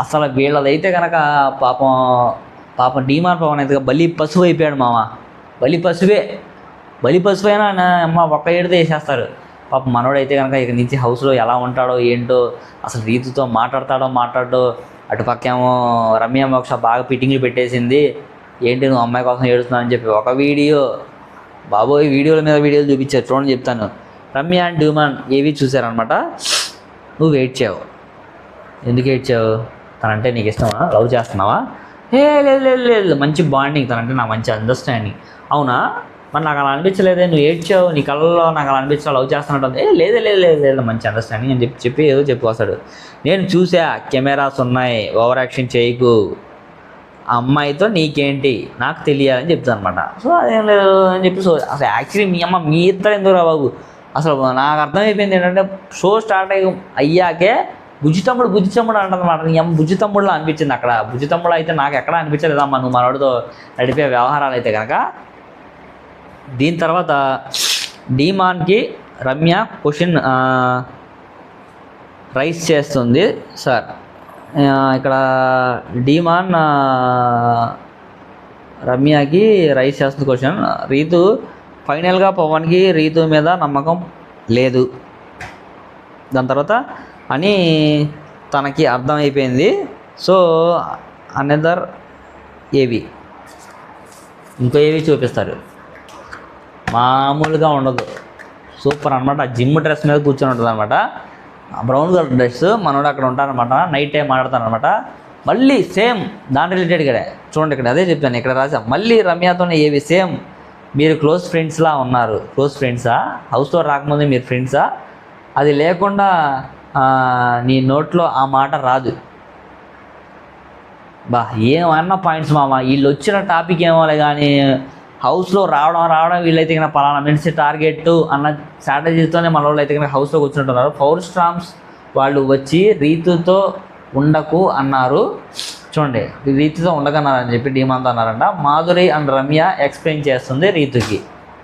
అసలు వీళ్ళదైతే కనుక పాపం డీమార్ పవన్ అయితే బలి పశువు అయిపోయాడు మామ. బలి పశువు అయినా అమ్మ ఒక్క ఏడుతో వేసేస్తారు. పాపం మనోడైతే కనుక ఇక నుంచి హౌస్లో ఎలా ఉంటాడో ఏంటో, అసలు రీతుతో మాట్లాడో, అటు పక్కేమో రమ్య మోక్ష బాగా ఫిట్టింగ్లు పెట్టేసింది, ఏంటి నువ్వు అమ్మాయి కోసం ఏడుస్తున్నావు అని చెప్పి ఒక వీడియో, బాబోయ్ వీడియోల మీద వీడియోలు చూపించారు చూడండి చెప్తాను. రమ్య అండ్ డ్యూమాన్ ఏవి చూసారనమాట. నువ్వు వెయిట్ చేయవు, ఎందుకు ఏడ్చావు? తనంటే నీకు ఇష్టమా, లవ్ చేస్తున్నావా? లేదు, మంచి బాండింగ్, తనంటే నాకు మంచి అండర్స్టాండింగ్. అవునా, మరి నాకు అలా అనిపించలేదే, నువ్వు ఏడ్చావు, నీ కళ్ళలో నాకు అలా అనిపించావు, లవ్ చేస్తున్నట్టు. లేదు మంచి అండర్స్టాండింగ్ అని చెప్పి ఏదో చెప్పుకొస్తాడు. నేను చూసా, కెమెరాస్ ఉన్నాయి, ఓవర్ యాక్షన్ చేయకు, ఆ అమ్మాయితో నీకేంటి నాకు తెలియాలని చెప్తాను అనమాట. సో అదేం లేదు అని చెప్పి, సో అసలు యాక్చువల్లీ మీ ఇద్దరు ఎందుకు రా బాబు, అసలు నాకు అర్థమైపోయింది ఏంటంటే షో స్టార్ట్ అయ్యాకే బుజ్జి తమ్ముడు అంటదన్నమాట. నీ అమ్మ బుజ్జి తమ్ముడులో అనిపించింది అక్కడ. బుజ్జి తమ్ముడు అయితే నాకు ఎక్కడ అనిపించలేదమ్మా నువ్వు మనోడితో నడిపే వ్యవహారాలు అయితే కనుక. దీని తర్వాత డీమాన్కి రమ్య క్వశ్చన్ రైస్ చేస్తుంది సార్. ఇక్కడ డీమాన్ రమ్యకి రైస్ చేస్తుంది క్వశ్చన్. రీతు ఫైనల్గా పవన్కి రీతు మీద నమ్మకం లేదు, దాని తర్వాత అని తనకి అర్థమైపోయింది. సో అనదర్ ఇంకో ఏవి చూపిస్తారు, మామూలుగా ఉండదు, సూపర్ అనమాట. జిమ్ డ్రెస్ మీద కూర్చొని ఉంటుంది అనమాట, బ్రౌన్ కలర్ డ్రెస్. మనోడు అక్కడ ఉంటారనమాట, నైట్ టైం ఆడతారనమాట. మళ్ళీ సేమ్ దాని రిలేటెడ్గానే చూడండి, ఇక్కడ అదే చెప్తాను, ఇక్కడ రాసాం. మళ్ళీ రమ్యతోనే ఏవి సేమ్, మీరు క్లోజ్ ఫ్రెండ్స్లా ఉన్నారు. క్లోజ్ ఫ్రెండ్సా? హౌస్లో రాకముందే మీరు ఫ్రెండ్సా? అది లేకుండా నీ నోట్లో ఆ మాట రాదు. ఏమన్నా పాయింట్స్ మామ, వీళ్ళు వచ్చిన టాపిక్ ఏమోలే కానీ హౌస్లో రావడం వీళ్ళైతే కనుక పలానా మినిట్స్ టార్గెట్ అన్న స్ట్రాటజీతోనే మన వాళ్ళు అయితే కనుక హౌస్లో కూర్చుంటున్నారు. పవర్ స్టార్మ్స్ వాళ్ళు వచ్చి రీతుతో ఉండకు అన్నారు. చూడండి, రీతితో ఉండకన్నారని చెప్పి డీమాన్తో అన్నారంట. మాధురి అండ్ రమ్య ఎక్స్ప్లెయిన్ చేస్తుంది రీతుకి.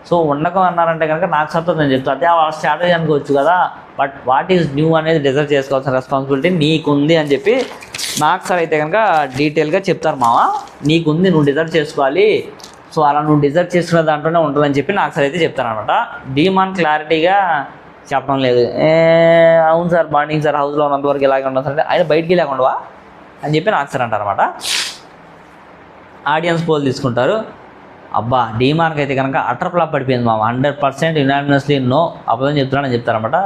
సో ఉండకం అన్నారంటే కనుక నాకు సత్తా నేను చెప్తాను, అదే వాళ్ళ స్ట్రాటజీ అనుకోవచ్చు కదా. బట్ వాట్ ఈజ్ న్యూ అనేది డిజర్వ్ చేసుకోవాల్సిన రెస్పాన్సిబిలిటీ నీకుంది అని చెప్పి నాకు సార్ అయితే కనుక డీటెయిల్గా చెప్తారు. మామ నీకుంది, నువ్వు డిజర్వ్ చేసుకోవాలి. సో అలా నువ్వు డిజర్వ్ చేసుకునే దాంట్లోనే ఉంటుందని చెప్పి నాకు సార్ అయితే చెప్తాను అనమాట. డీమాన్ క్లారిటీగా చెప్పడం లేదు. అవును సార్, మార్నింగ్ సార్ హౌస్లో ఉన్నంతవరకు ఇలాగే ఉండదు సార్ అంటే ఆయన బయటికి లేకుండా అని చెప్పి నాకు సార్ అంటారు అనమాట. ఆడియన్స్ పోల్ తీసుకుంటారు. అబ్బా డీమార్క్ అయితే కనుక అటర్ ఫ్లాప్ పడిపోయింది మామ. 100% యునానిమస్లీ నో అబద్ధం చెప్తున్నానని చెప్తారనమాట.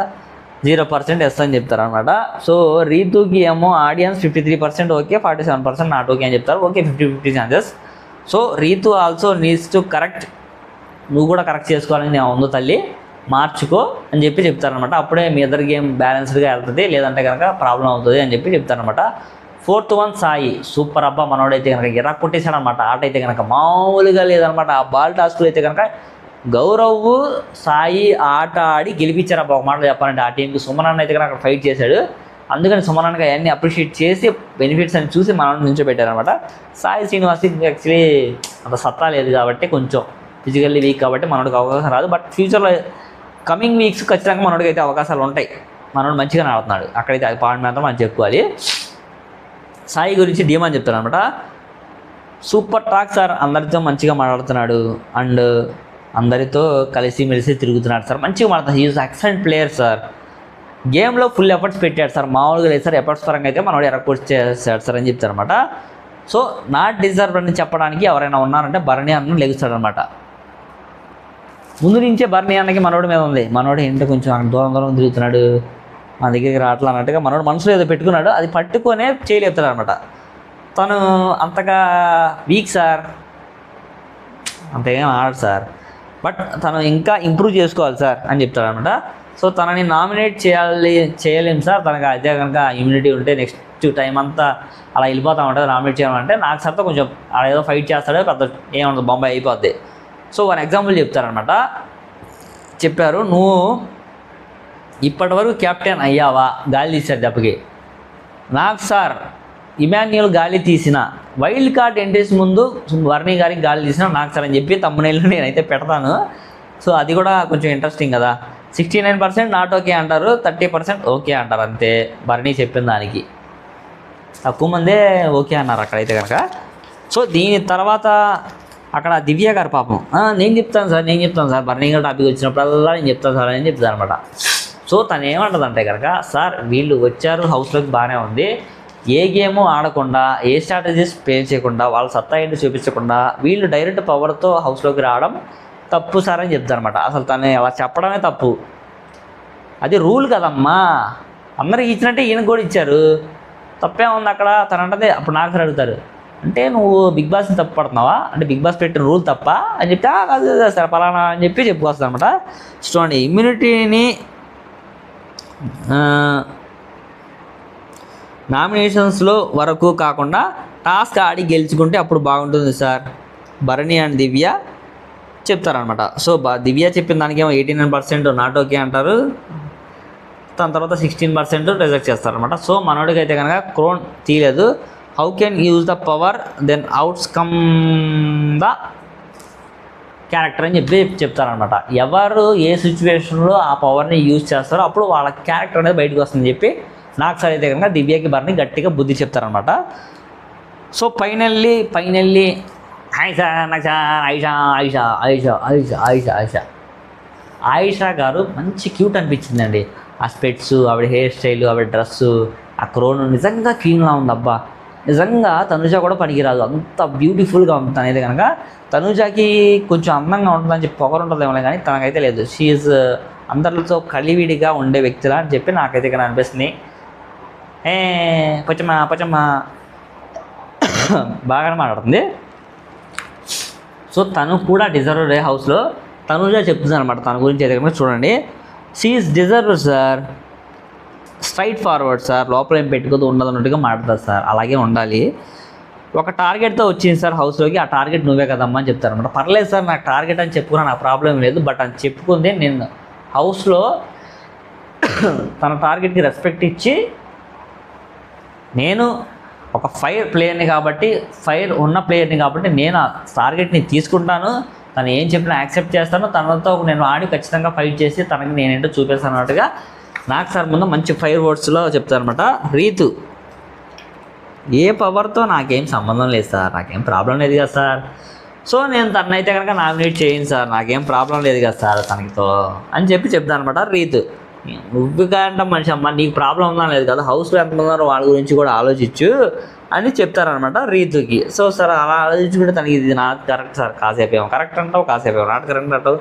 0% ఎస్ అని చెప్తారనమాట. సో రీతుకి ఏమో ఆడియన్స్ 53% ఓకే, 47% నాట్ ఓకే అని చెప్తారు. Okay, 50-50 chances. So Ritu also needs to correct, నువ్వు కూడా కరెక్ట్ చేసుకోవాలని నేను ఉందో తల్లి, మార్చుకో అని చెప్పి చెప్తారనమాట. అప్పుడే మీ ఇద్దరు గేమ్ బ్యాలెన్స్డ్గా వెళ్తుంది, లేదంటే కనుక ప్రాబ్లం అవుతుంది అని చెప్పి చెప్తారనమాట. 4th one Sai. సూపర్ అబ్బా, మనోడైతే కనుక ఎర్ర కొట్టేశాడనమాట. ఆట అయితే కనుక మామూలుగా లేదనమాట. ఆ బాల్ టాస్కులు అయితే కనుక గౌరవ్ సాయి ఆట ఆడి గెలిపించారు. ఒక మాటలు చెప్పాలంటే ఆ టీంకి సుమనాన్న అయితే కనుక అక్కడ ఫైట్ చేశాడు. అందుకని సుమనాన్నగా అవన్నీ అప్రిషియేట్ చేసి బెనిఫిట్స్ అని చూసి మనల్ని నిల్చోబెట్టారనమాట. సాయి శ్రీనివాస్ యాక్చువల్లీ అంత సత్తా లేదు కాబట్టి, కొంచెం ఫిజికల్లీ వీక్ కాబట్టి మనోడికి అవకాశం రాదు. బట్ ఫ్యూచర్లో కమింగ్ వీక్స్ ఖచ్చితంగా మనోడికి అయితే అవకాశాలు ఉంటాయి. మనోడు మంచిగా ఆడుతున్నాడు, అక్కడైతే అది పాయింట్ మాత్రం మనం చెప్పుకోవాలి. సాయి గురించి డీమాన్ చెప్తాడు అనమాట. సూపర్ టాక్ సార్, అందరితో మంచిగా మాట్లాడుతున్నాడు అండ్ అందరితో కలిసిమెలిసి తిరుగుతున్నాడు సార్, మంచిగా మాట్లాడుతున్నాడు. ఈజ్ ఎక్సలెంట్ ప్లేయర్ సార్, గేమ్లో ఫుల్ ఎఫర్ట్స్ పెట్టాడు సార్, మామూలుగా లేదు సార్. ఎఫర్ట్స్ పరంగా అయితే మనోడు ఎరకోర్స్ చేశాడు సార్ అని చెప్తారనమాట. సో నాట్ డిజర్వ్ అని చెప్పడానికి ఎవరైనా ఉన్నారంటే భరణి అన్న లెగుస్తాడనమాట. ముందు నుంచే భరణి అన్నకి మనోడి మీద ఉంది. మనోడు ఏంటో కొంచెం దూరం తిరుగుతున్నాడు, మా దగ్గరికి రావట్లా అన్నట్టుగా మనోడు మనసులో ఏదో పెట్టుకున్నాడు. అది పట్టుకొనే చేయలేపుతాడు అనమాట. తను అంతగా వీక్ సార్, అంతేం ఆడు సార్, బట్ తను ఇంకా ఇంప్రూవ్ చేసుకోవాలి సార్ అని చెప్తాడు అనమాట. సో తనని నామినేట్ చేయలేము సార్, తనకు అదే కనుక ఇమ్యూనిటీ ఉంటే నెక్స్ట్ టైం అంతా అలా వెళ్ళిపోతూ ఉంటుంది. నామినేట్ చేయాలంటే నాకు సార్తో కొంచెం అలా ఏదో ఫైట్ చేస్తాడో పెద్ద ఏముంటుంది, బొంబాయి అయిపోద్ది. సో వన్ ఎగ్జాంపుల్ చెప్తారనమాట. చెప్పారు, నువ్వు ఇప్పటివరకు కెప్టెన్ అయ్యావా, గాలి తీశారు దెబ్బకి. నాకు సార్ ఇమాన్యుయల్ గాలి తీసిన, వైల్డ్ కార్డ్ ఎంట్రీస్ ముందు వర్ణి గారికి గాలి తీసిన నాకు సార్ అని చెప్పి తమ్మునేళ్ళు నేనైతే పెడతాను. సో అది కూడా కొంచెం ఇంట్రెస్టింగ్ కదా. 69% నాట్ ఓకే అంటారు, 30% ఓకే అంటారు, అంతే భరణి చెప్పిన దానికి. తక్కువ మందే ఓకే అన్నారు అక్కడైతే కనుక. సో దీని తర్వాత అక్కడ దివ్య గారు పాపం నేను చెప్తాను సార్ భరణి గారు టాపిక్ వచ్చినప్పుడల్లా నేను చెప్తాను సార్ అని చెప్తాను అనమాట. సో తను ఏమంటుందంటే కనుక, సార్ వీళ్ళు వచ్చారు హౌస్లోకి బాగానే ఉంది, ఏ గేమో ఆడకుండా, ఏ స్ట్రాటజీస్ ప్లే చేయకుండా, వాళ్ళ సత్తా ఏంటి చూపించకుండా వీళ్ళు డైరెక్ట్ పవర్తో హౌస్లోకి రావడం తప్పు సార్ అని చెప్తారనమాట. అసలు తను అలా చెప్పడమే తప్పు, అది రూల్ కదమ్మా, అందరికి ఇచ్చినట్టే ఈయనకు కూడా ఇచ్చారు, తప్పే ఉంది అక్కడ. తను అంటే అప్పుడు నాకు సార్ అడుగుతారు, అంటే నువ్వు బిగ్ బాస్ని తప్పు పడుతున్నావా, అంటే బిగ్ బాస్ పెట్టిన రూల్ తప్ప అని చెప్తే కాదు సార్ పలానా అని చెప్పి చెప్పుకొస్తుంది అనమాట. చూడండి, ఇమ్యూనిటీని నామినేషన్స్లో వరకు కాకుండా టాస్క్ ఆడి గెలుచుకుంటే అప్పుడు బాగుంటుంది సార్, భరణి అండ్ దివ్య చెప్తారనమాట. సో దివ్య చెప్పిన దానికేమో 89% నాట్ ఓకే అంటారు, దాని తర్వాత 16% రిజెక్ట్ చేస్తారనమాట. సో మనోడికి అయితే కనుక క్రోన్ తీయలేదు. How can use the power then outs come the character అని చెప్పి చెప్తారనమాట. ఎవరు ఏ సిచ్యువేషన్లో ఆ పవర్ని యూజ్ చేస్తారో అప్పుడు వాళ్ళ క్యారెక్టర్ అనేది బయటకు వస్తుందని చెప్పి నాకు సార్ అయితే కనుక దివ్యకి భరణి గట్టిగా బుద్ధి చెప్తారనమాట. సో ఫైనల్లీ ఆయిషా గారు మంచి క్యూట్ అనిపించిందండి. ఆ స్పెట్స్, ఆవిడ హెయిర్ స్టైల్, ఆవిడ డ్రెస్సు, ఆ క్రోన్ నిజంగా క్లీన్గా ఉంది. అబ్బా నిజంగా తనుజ కూడా పనికిరాదు, అంత బ్యూటిఫుల్గా ఉంది తనైతే కనుక. తనుజాకి కొంచెం అందంగా ఉంటుందని చెప్పి పొగరు ఉంటుందేమో కానీ తనకైతే లేదు. షీఈ్ అందరితో కలివిడిగా ఉండే వ్యక్తిలా అని చెప్పి నాకైతే కనుక అనిపిస్తుంది. పచ్చమ్మ బాగానే మాట్లాడుతుంది. సో తను కూడా డిజర్వ్డ్ హౌస్లో తనుజ చెప్తుంది అనమాట తన గురించి అయితే కనుక. చూడండి, she is deserved sir, straight forward sir, లోపల ఏం పెట్టుకోదు ఉండదు అన్నట్టుగా మాట్లాడతారు సార్, అలాగే ఉండాలి. ఒక టార్గెట్తో వచ్చింది సార్ హౌస్లోకి, ఆ టార్గెట్ నువ్వే కదమ్మా అని చెప్తారనమాట. పర్లేదు సార్ నాకు టార్గెట్ అని చెప్పుకున్నా, నాకు ప్రాబ్లం లేదు, బట్ అని చెప్పుకుంది నేను హౌస్లో తన టార్గెట్కి రెస్పెక్ట్ ఇచ్చి, నేను ఒక ఫైర్ ప్లేయర్ని కాబట్టి, ఫైర్ ఉన్న ప్లేయర్ని కాబట్టి నేను ఆ టార్గెట్ని తీసుకుంటాను, తను ఏం చెప్పినా యాక్సెప్ట్ చేస్తాను, తనతో నేను ఆడి ఖచ్చితంగా ఫైట్ చేసి తనకి నేనేంటో చూపిస్తాను అన్నట్టుగా నాకు సార్ ముందు మంచి ఫైర్ వర్డ్స్లో చెప్తారనమాట. రీతు ఏ పవర్తో నాకేం సంబంధం లేదు సార్, నాకేం ప్రాబ్లం లేదు కదా సార్, సో నేను తనైతే కనుక నామినేట్ చేయను సార్, నాకేం ప్రాబ్లం లేదు కదా సార్ తనతో అని చెప్తాను అనమాట. రీతు నువ్వు కాంట మనిషి అమ్మ, నీకు ప్రాబ్లం ఉందా లేదు కదా, హౌస్లో ఎంతమంది ఉన్నారో వాళ్ళ గురించి కూడా ఆలోచించు అని చెప్తారనమాట రీతుకి. సో సార్ అలా ఆలోచించుకుంటే తనకి ఇది నాకు కరెక్ట్ సార్, కాసేపు ఏమో కరెక్ట్ అంటావు, కాసేపు ఏమో నాట్ కరెక్ట్ అంటావు,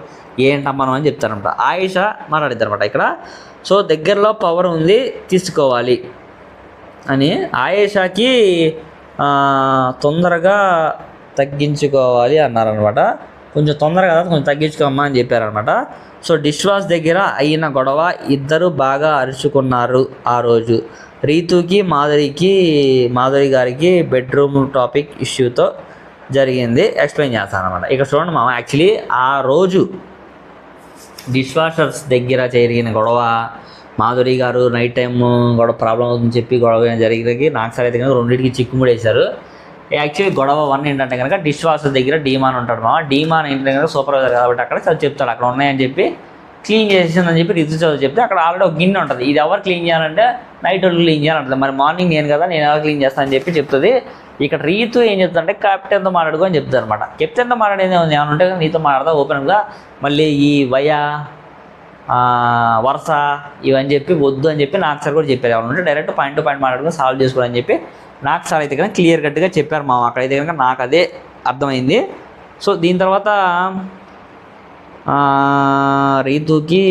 ఏంటమ్మా అని చెప్తారనమాట. ఆయేష మాట్లాడిద్దారనమాట ఇక్కడ. సో దగ్గరలో పవర్ ఉంది తీసుకోవాలి అని ఆయేషాకి తొందరగా తగ్గించుకోవాలి అన్నారనమాట. కొంచెం తొందరగా కదా కొంచెం తగ్గించుకోమ్మా అని చెప్పారనమాట. సో డిష్ వాష్ దగ్గర అయిన గొడవ, ఇద్దరు బాగా అరుచుకున్నారు ఆ రోజు. రీతుకి మాధురి గారికి బెడ్రూమ్ టాపిక్ ఇష్యూతో జరిగింది, ఎక్స్ప్లెయిన్ చేస్తాను అనమాట. ఇక్కడ చూడండి మామ, యాక్చువల్లీ ఆ రోజు డిష్ వాషర్స్ దగ్గర జరిగిన గొడవ, మాధురి గారు నైట్ టైం గొడవ ప్రాబ్లం అవుతుందని చెప్పి గొడవ జరిగినకి నాకు సార్ అయితే కనుక రెండింటికి చిక్కుముడి వేశారు. యాక్చువల్లీ గొడవ 1 ఏంటంటే కనుక డిష్ వాషర్ దగ్గర డీమాన్ ఉంటాడు మా, డీమాన్ ఏంటంటే కనుక సూపర్వైజర్ కాబట్టి అక్కడ చెప్తాడు అక్కడ ఉన్నాయని చెప్పి క్లీన్ చేసిందని చెప్పి రితు చదువు చెప్తే అక్కడ ఆల్రెడీ ఒక గిన్నె ఉంటుంది, ఇది ఎవరు క్లీన్ చేయాలంటే నైట్ వాళ్ళు క్లీన్ చేయాలంటుంది, మరి మార్నింగ్ నేను కదా నేను ఎవరు క్లీన్ చేస్తానని చెప్పి చెప్తుంది. ఇక్కడ రీతు ఏం చెప్తుందంటే కెప్టెన్తో మాట్లాడుకో అని చెప్తారు అనమాట. కెప్టెన్తో మాట్లాడేది ఏమైనా ఉంటే నీతో మాట్లాడతా ఓపెన్గా, మళ్ళీ ఈ వరుస ఇవని చెప్పి వద్దు అని చెప్పి నాకు సార్ కూడా చెప్పారు. ఏమైనా ఉంటే డైరెక్ట్ పాయింట్ టు పాయింట్ మాట్లాడుకుని సాల్వ్ చేసుకోవాలని చెప్పి నాకు సార్ అయితే కనుక క్లియర్ కట్గా చెప్పారు మా, అక్కడైతే కనుక నాకు అదే అర్థమైంది. సో దీని తర్వాత రీతుకి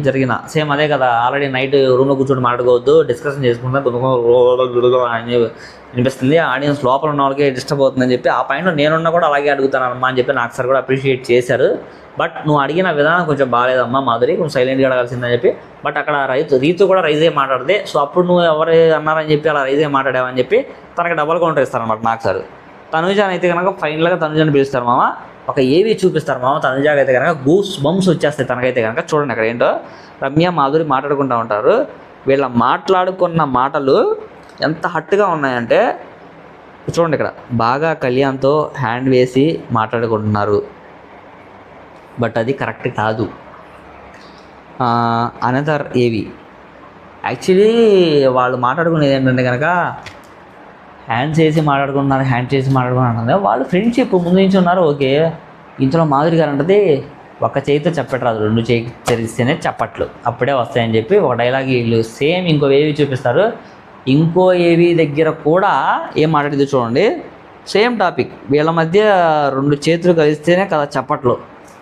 జరిగిన సేమ్ అదే కదా, ఆల్రెడీ నైట్ రూమ్లో కూర్చొని మాట్లాడుకోవద్దు, డిస్కషన్ చేసుకుంటా అని అనిపిస్తుంది, ఆడియన్స్ లోపల ఉన్న వాళ్ళకి డిస్టర్బ్ అవుతుందని చెప్పి ఆ పాయింట్లో నేనున్నా కూడా అలాగే అడుగుతాను అమ్మా అని చెప్పి నాకు సార్ కూడా అప్రిషియేట్ చేశారు. బట్ నువ్వు అడిగిన విధానం కొంచెం బాగాలేదమ్మా మాధురి, కొంచెం సైలెంట్గా అడగాల్సిందని చెప్పి, బట్ అక్కడ రీతు కూడా రైజ్ అయ్యి మాట్లాడితే, సో అప్పుడు నువ్వు ఎవరు అన్నారని చెప్పి అలా రైజ్ అయ్యి మాట్లాడావని చెప్పి తనకి డబల్ కౌంటర్ ఇస్తారనమాట నాకు సార్. తనుజాని అయితే కనుక ఫైనల్గా తనుజాని పిలుస్తారు మామ, ఒక ఏవి చూపిస్తారు మామ. తనుజాకి అయితే కనుక గూస్ బంప్స్ వచ్చేస్తాయి తనకైతే కనుక. చూడండి అక్కడ ఏంటో రమ్య మాధురి మాట్లాడుకుంటూ ఉంటారు, వీళ్ళ మాట్లాడుకున్న మాటలు ఎంత హట్టుగా ఉన్నాయంటే చూడండి ఇక్కడ, బాగా కళ్యాణ్తో హ్యాండ్ వేసి మాట్లాడుకుంటున్నారు, బట్ అది కరెక్ట్ కాదు. అనదర్ ఏవి యాక్చువల్లీ వాళ్ళు మాట్లాడుకునేది ఏంటంటే కనుక హ్యాండ్ చేసి మాట్లాడుకుంటున్నారు, వాళ్ళు ఫ్రెండ్షిప్ ముందు నుంచి ఉన్నారు ఓకే. ఇంట్లో మాధురి గారు అంటది ఒక చేయితో చెప్పట్రాదు, 2 చేయి తెరిస్తేనే చప్పట్లు అప్పుడే వస్తాయని చెప్పి ఒక డైలాగ్ వీళ్ళు సేమ్ ఇంకో ఏవి చూపిస్తారు. ఇంకో ఏవి దగ్గర కూడా ఏం మాట్లాడింది చూడండి, సేమ్ టాపిక్, వీళ్ళ మధ్య 2 చేతులు కలిస్తేనే కదా చప్పట్లు.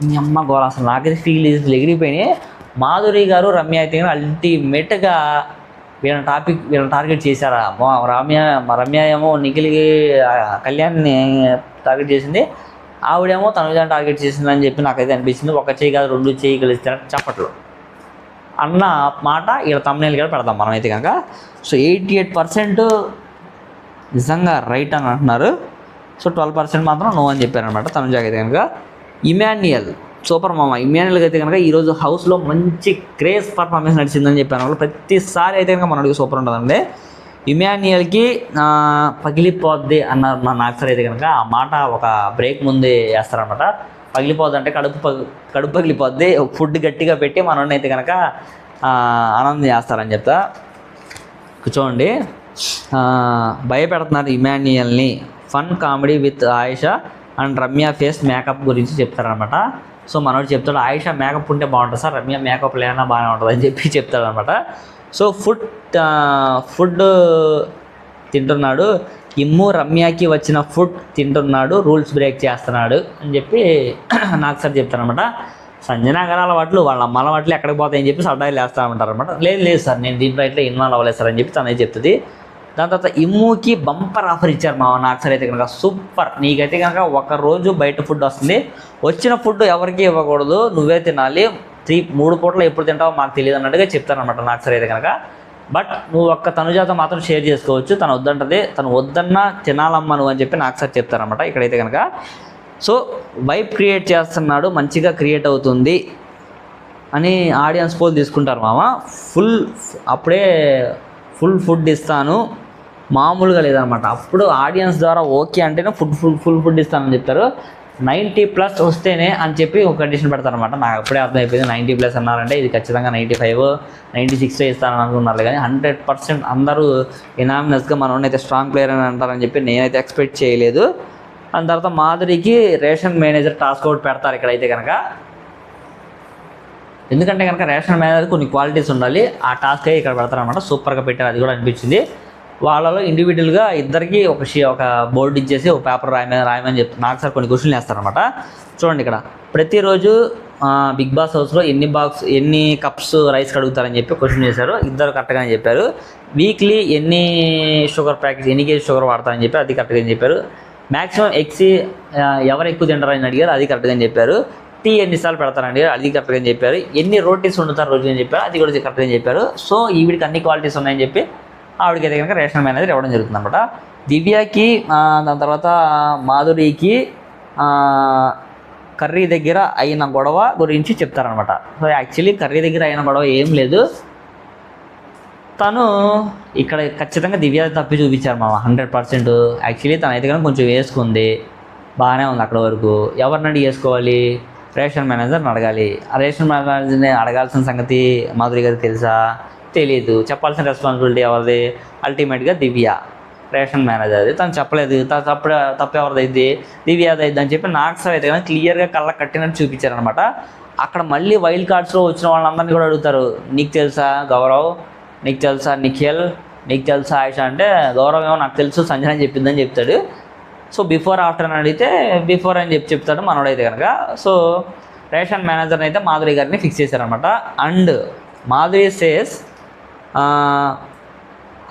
మీ అమ్మ గోళ, అసలు నాకైతే ఫీల్ ఎగిరిపోయినాయి. మాధురి గారు రమ్య అయితే అల్టిమేట్గా వీళ్ళని టార్గెట్ చేశారా, రమ్య ఏమో నిఖిల్కి కళ్యాణ్ని టార్గెట్ చేసింది, ఆవిడేమో తనుజాని టార్గెట్ చేసిందని చెప్పి నాకైతే అనిపించింది. ఒక చేయి కాదు 2 చేయి కలిస్తే చప్పట్లు అన్న మాట ఇక్కడ తమ్ముళ్ళు కూడా పెడతాం మనమైతే కనుక. సో 88% నిజంగా రైట్ అని అంటున్నారు, సో 12% మాత్రం నో అని చెప్పారనమాట తనుజాకి అయితే కనుక. ఇమాన్యుయల్ సూపర్ మామ, ఇమాన్యుయల్కి అయితే కనుక ఈరోజు హౌస్లో మంచి క్రేజ్ పర్ఫార్మెన్స్ నడిచిందని చెప్పాను. ప్రతిసారి అయితే కనుక మనకి సూపర్ ఉంటుందండి. ఇమాన్యుయల్కి పగిలిపోద్ది అన్నారు నాకు సార్ అయితే కనుక, ఆ మాట ఒక బ్రేక్ ముందే వేస్తారనమాట. పగిలిపోద్ది అంటే కడుపు పగిలిపోద్ది, ఫుడ్ గట్టిగా పెట్టి మనోడిని అయితే కనుక ఆనందం చేస్తారని చెప్తా. చూడండి భయపెడుతున్నారు ఇమాన్యుయల్ని, fun comedy with Ayesha and Ramya face makeup గురించి చెప్తారనమాట. సో మనోడు చెప్తాడు ఆయేష మేకప్ ఉంటే బాగుంటుంది సార్, రమ్య మేకప్ లేనా బాగానే ఉంటుంది అని చెప్పి చెప్తాడనమాట. సో ఫుడ్ తింటున్నాడు, ఇమ్ము రమ్యకి వచ్చిన ఫుడ్ తింటున్నాడు, రూల్స్ బ్రేక్ చేస్తున్నాడు అని చెప్పి నాకు సార్ చెప్తారనమాట. సంజనా గారు అలవాట్లు వాళ్ళ అమ్మ అలవాట్లు ఎక్కడికి పోతాయని చెప్పి సడ్డాయిలు వేస్తామంటారు అనమాట. లేదు సార్ నేను దీంట్లో ఇట్లా ఇన్వాల్వ్ అవ్వలేదు సార్ అని చెప్పి తనే చెప్తుంది. దాని తర్వాత ఇమ్ముకి బంపర్ ఆఫర్ ఇచ్చారు మా నాకు సార్ అయితే కనుక, సూపర్, నీకైతే కనుక 1 రోజు బయట ఫుడ్ వస్తుంది, వచ్చిన ఫుడ్ ఎవరికి ఇవ్వకూడదు, నువ్వే తినాలి, 3 పూటలు ఎప్పుడు తింటావో మాకు తెలియదు అన్నట్టుగా చెప్తారనమాట నాకు సార్ అయితే కనుక. బట్ నువ్వు ఒక్క తనుజాతో మాత్రం షేర్ చేసుకోవచ్చు, తను వద్దంటది, తను వద్దన్నా తినాలమ్మా నువ్వు అని చెప్పి నాకు సార్ చెప్తారనమాట ఇక్కడైతే కనుక. సో వైబ్ క్రియేట్ చేస్తున్నాడు, మంచిగా క్రియేట్ అవుతుంది అని ఆడియన్స్ పోల్ తీసుకుంటారు మామ. అప్పుడే ఫుల్ ఫుడ్ ఇస్తాను, మామూలుగా లేదనమాట. అప్పుడు ఆడియన్స్ ద్వారా ఓకే అంటేనే ఫుల్ ఫుడ్ ఇస్తానని చెప్తారు. 90+ వస్తేనే అని చెప్పి ఒక కండిషన్ పెడతారనమాట. నాకు అప్పుడే అర్థమైపోయింది 90+ అన్నారంటే ఇది ఖచ్చితంగా 95, 96 ఇస్తానని అనుకున్నారు. కానీ 100% అందరూ ఎనామినస్గా మనోడైతే స్ట్రాంగ్ ప్లేయర్ అని అంటారని చెప్పి నేనైతే ఎక్స్పెక్ట్ చేయలేదు. దాని తర్వాత మాధురికి రేషన్ మేనేజర్ టాస్క్ అవుట్ పెడతారు ఇక్కడైతే కనుక. ఎందుకంటే కనుక రేషన్ మేనేజర్ కొన్ని క్వాలిటీస్ ఉండాలి, ఆ టాస్క్ ఇక్కడ పెడతారనమాట. సూపర్గా పెట్టారు, అది కూడా అనిపించింది. వాళ్ళలో ఇండివిజువల్గా ఇద్దరికి ఒక బోర్డు ఇచ్చేసి ఒక పేపర్ రాయమని చెప్తారు. నాకు సార్ కొన్ని క్వశ్చన్లు వేస్తారనమాట. చూడండి ఇక్కడ ప్రతిరోజు బిగ్ బాస్ హౌస్లో ఎన్ని కప్స్ రైస్ కడుగుతారని చెప్పి క్వశ్చన్ చేశారు. ఇద్దరు కరెక్ట్గానే చెప్పారు. వీక్లీ ఎన్ని షుగర్ ప్యాకెట్స్, ఎన్ని కేజీ షుగర్ వాడతారని చెప్పి అది కరెక్ట్గా చెప్పారు. మ్యాక్సిమం ఎవరు ఎక్కువ తింటారని అడిగారు, అది కరెక్ట్గా చెప్పారు. టీ ఎన్నిసార్లు పెడతారండి, అది కరెక్ట్గా చెప్పారు. ఎన్ని రోటీస్ వండుతారు రోజు అని చెప్పారు, అది కూడా కరెక్ట్గా చెప్పారు. సో ఈవిడికి అన్ని క్వాలిటీస్ ఉన్నాయని చెప్పి ఆవిడకైతే కనుక రేషన్ మేనేజర్ ఇవ్వడం జరుగుతుంది అనమాట. దివ్యకి దాని తర్వాత మాధురికి కర్రీ దగ్గర అయిన గొడవ గురించి చెప్తారనమాట. సో యాక్చువల్లీ కర్రీ దగ్గర అయిన గొడవ ఏం లేదు, తను ఇక్కడ ఖచ్చితంగా దివ్య తప్పి చూపించారు మామ 100%. యాక్చువల్లీ తనైతే కనుక కొంచెం వేసుకుంది, బాగానే ఉంది అక్కడ వరకు. ఎవరిని అడిగి వేసుకోవాలి, రేషన్ మేనేజర్ని అడగాలి. ఆ రేషన్ మేనేజర్ని అడగాల్సిన సంగతి మాధురి గారికి తెలుసా, తెలియదు. చెప్పాల్సిన రెస్పాన్సిబిలిటీ ఎవరిది, అల్టిమేట్గా దివ్య రేషన్ మేనేజర్. అది తను చెప్పలేదు, తప్పు ఎవరిదైద్ది, దివ్యది అయింది అని చెప్పి నాకు సార్ అయితే కానీ క్లియర్గా కళ్ళ కట్టినట్టు చూపించారనమాట. అక్కడ మళ్ళీ వైల్డ్ కార్డ్స్లో వచ్చిన వాళ్ళందరినీ కూడా అడుగుతారు, నీకు తెలుసా గౌరవ్, నీకు తెలుసా నిఖిల్, నీకు తెలుసా ఆయుష అంటే గౌరవ్ ఏమో నాకు తెలుసు సంజన చెప్పిందని చెప్తాడు. సో బిఫోర్ ఆఫ్టర్ అని అడిగితే బిఫోర్ అని చెప్తాడు మనోడైతే కనుక. సో రేషన్ మేనేజర్ని అయితే మాధురి గారిని ఫిక్స్ చేశారనమాట. అండ్ మాధురి సేస్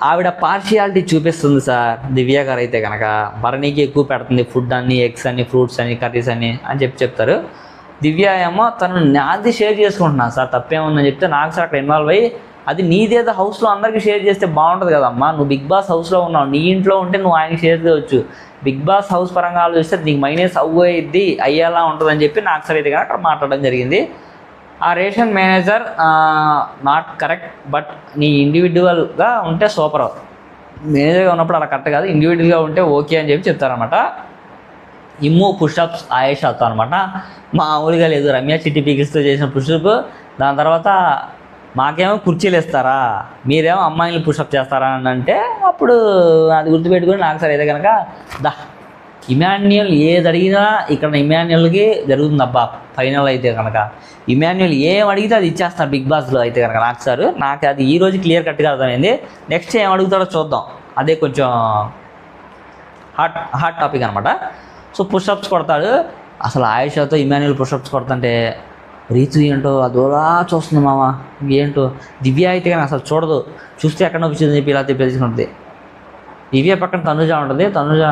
ఆవిడ పార్షియాలిటీ చూపిస్తుంది సార్ దివ్య గారు అయితే కనుక. భరణికి ఎక్కువ పెడుతుంది ఫుడ్ అన్ని, ఎగ్స్ అని, ఫ్రూట్స్ అని, కర్రీస్ అని చెప్తారు. దివ్య ఏమో తను నాది షేర్ చేసుకుంటున్నాను సార్, తప్పేముందని చెప్తే నాకు సార్ అక్కడ ఇన్వాల్వ్ అయ్యి అది నీదేదో హౌస్లో అందరికీ షేర్ చేస్తే బాగుంటుంది కదమ్మా, నువ్వు బిగ్ బాస్ హౌస్లో ఉన్నావు, నీ ఇంట్లో ఉంటే నువ్వు ఆయనకి షేర్ చేయవచ్చు. బిగ్ బాస్ హౌస్ పరంగా ఆలోచిస్తే నీకు మైనస్ అయ్యేలా ఉంటుందని చెప్పి నాకు సార్ అయితే అక్కడ మాట్లాడడం జరిగింది. ఆ ration manager not correct, but నీ ఇండివిజువల్గా ఉంటే సూపర్, మేనేజర్గా ఉన్నప్పుడు అలా కరెక్ట్ కాదు, ఇండివిజువల్గా ఉంటే ఓకే అని చెప్పి చెప్తారనమాట. ఇమ్ము పుషప్స్ ఆయేషాతో అనమాట, మామూలుగా లేదు. రమ్య చిట్టి పీకిస్తూ చేసిన పుషప్, దాని తర్వాత మాకేమో కుర్చీలు ఇస్తారా, మీరేమో అమ్మాయిలు పుషప్ చేస్తారా అని అంటే అప్పుడు అది గుర్తుపెట్టుకుని నాకు సార్ అయితే కనుక ఇమాన్యుయల్ ఏది అడిగినా ఇక్కడ ఇమాన్యుయల్కి జరుగుతుంది అబ్బా. ఫైనల్ అయితే కనుక ఇమాన్యుయల్ ఏం అడిగితే అది ఇచ్చేస్తారు బిగ్ బాస్లో అయితే కనుక నాకు సార్. నాకు అది ఈరోజు క్లియర్ కట్గా అర్థమైంది. నెక్స్ట్ ఏం అడుగుతాడో చూద్దాం, అదే కొంచెం హాట్ టాపిక్ అనమాట. సో పుషప్స్ కొడతాడు. అసలు ఆయుషతో ఇమాన్యుయల్ పుషప్స్ కొడుతుంటే రీతు ఏంటో అదోలా చూస్తుంది మామ, ఏంటో. దివ్య అయితే కానీ అసలు చూడదు, చూస్తే ఎక్కడ నొప్పించింది చెప్పి ఇలా తెప్పించుకుంటుంది. దివ్య పక్కన తనుజ ఉంటుంది, తనుజ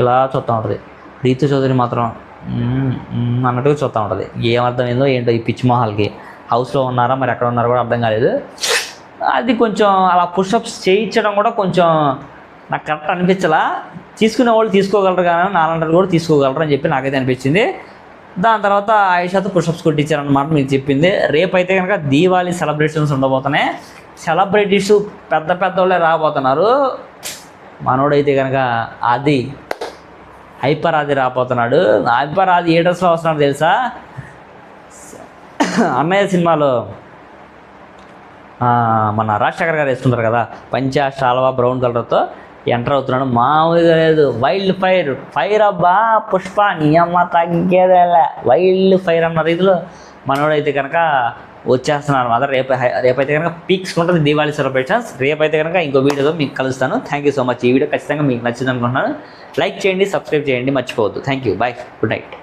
ఇలా చూస్తూ ఉంటుంది. రీతు చౌదరి మాత్రం అన్నట్టుగా చూస్తూ ఉంటుంది. ఏమర్థమైందో ఏంటో ఈ పిచ్చి మొహాలకి. హౌస్లో ఉన్నారా మరి ఎక్కడ ఉన్నారో కూడా అర్థం కాలేదు. అది కొంచెం అలా పుషప్స్ చేయించడం కూడా కొంచెం నాకు కరెక్ట్ అనిపించలా. తీసుకునే వాళ్ళు తీసుకోగలరు కానీ నాలంటారు కూడా తీసుకోగలరు అని చెప్పి నాకైతే అనిపించింది. దాని తర్వాత ఆయిషాతో పుషప్స్ కొట్టించారన్నమాట మీకు చెప్పింది. రేపైతే కనుక దీవాళీ సెలబ్రేషన్స్ ఉండబోతున్నాయి. సెలబ్రిటీస్ పెద్ద వాళ్ళే రాబోతున్నారు. మనోడైతే కనుక అది హైపర్ ఆది రాబోతున్నాడు. హైపర్ ఆది ఏ డ్రెస్లో వస్తున్నాడు తెలుసా, అన్నయ్య సినిమాలో మన రాజశేఖర్ గారు వేసుకుంటారు కదా పంచా శాల్వా బ్రౌన్ కలర్తో ఎంటర్ అవుతున్నాడు. మామూలుగా లేదు, వైల్డ్ ఫైర్ అబ్బా. పుష్ప నీ అమ్మ తగ్గేదేలే, వైల్డ్ ఫైర్ అన్న రీతిలో మనోడైతే కనుక వచ్చేస్తున్నారు మాత్రం. రేపైతే కనుక పీక్స్ ఉంటుంది దీవాళీ సెలబ్రేషన్స్. రేపైతే కనుక ఇంకో వీడియోతో మీకు కలుస్తాను. Thank you so much. ఈ వీడియో ఖచ్చితంగా మీకు నచ్చింది అనుకుంటున్నాను. లైక్ చేయండి, సబ్స్క్రైబ్ చేయండి, మర్చిపోవద్దు. Thank you, bye, good night.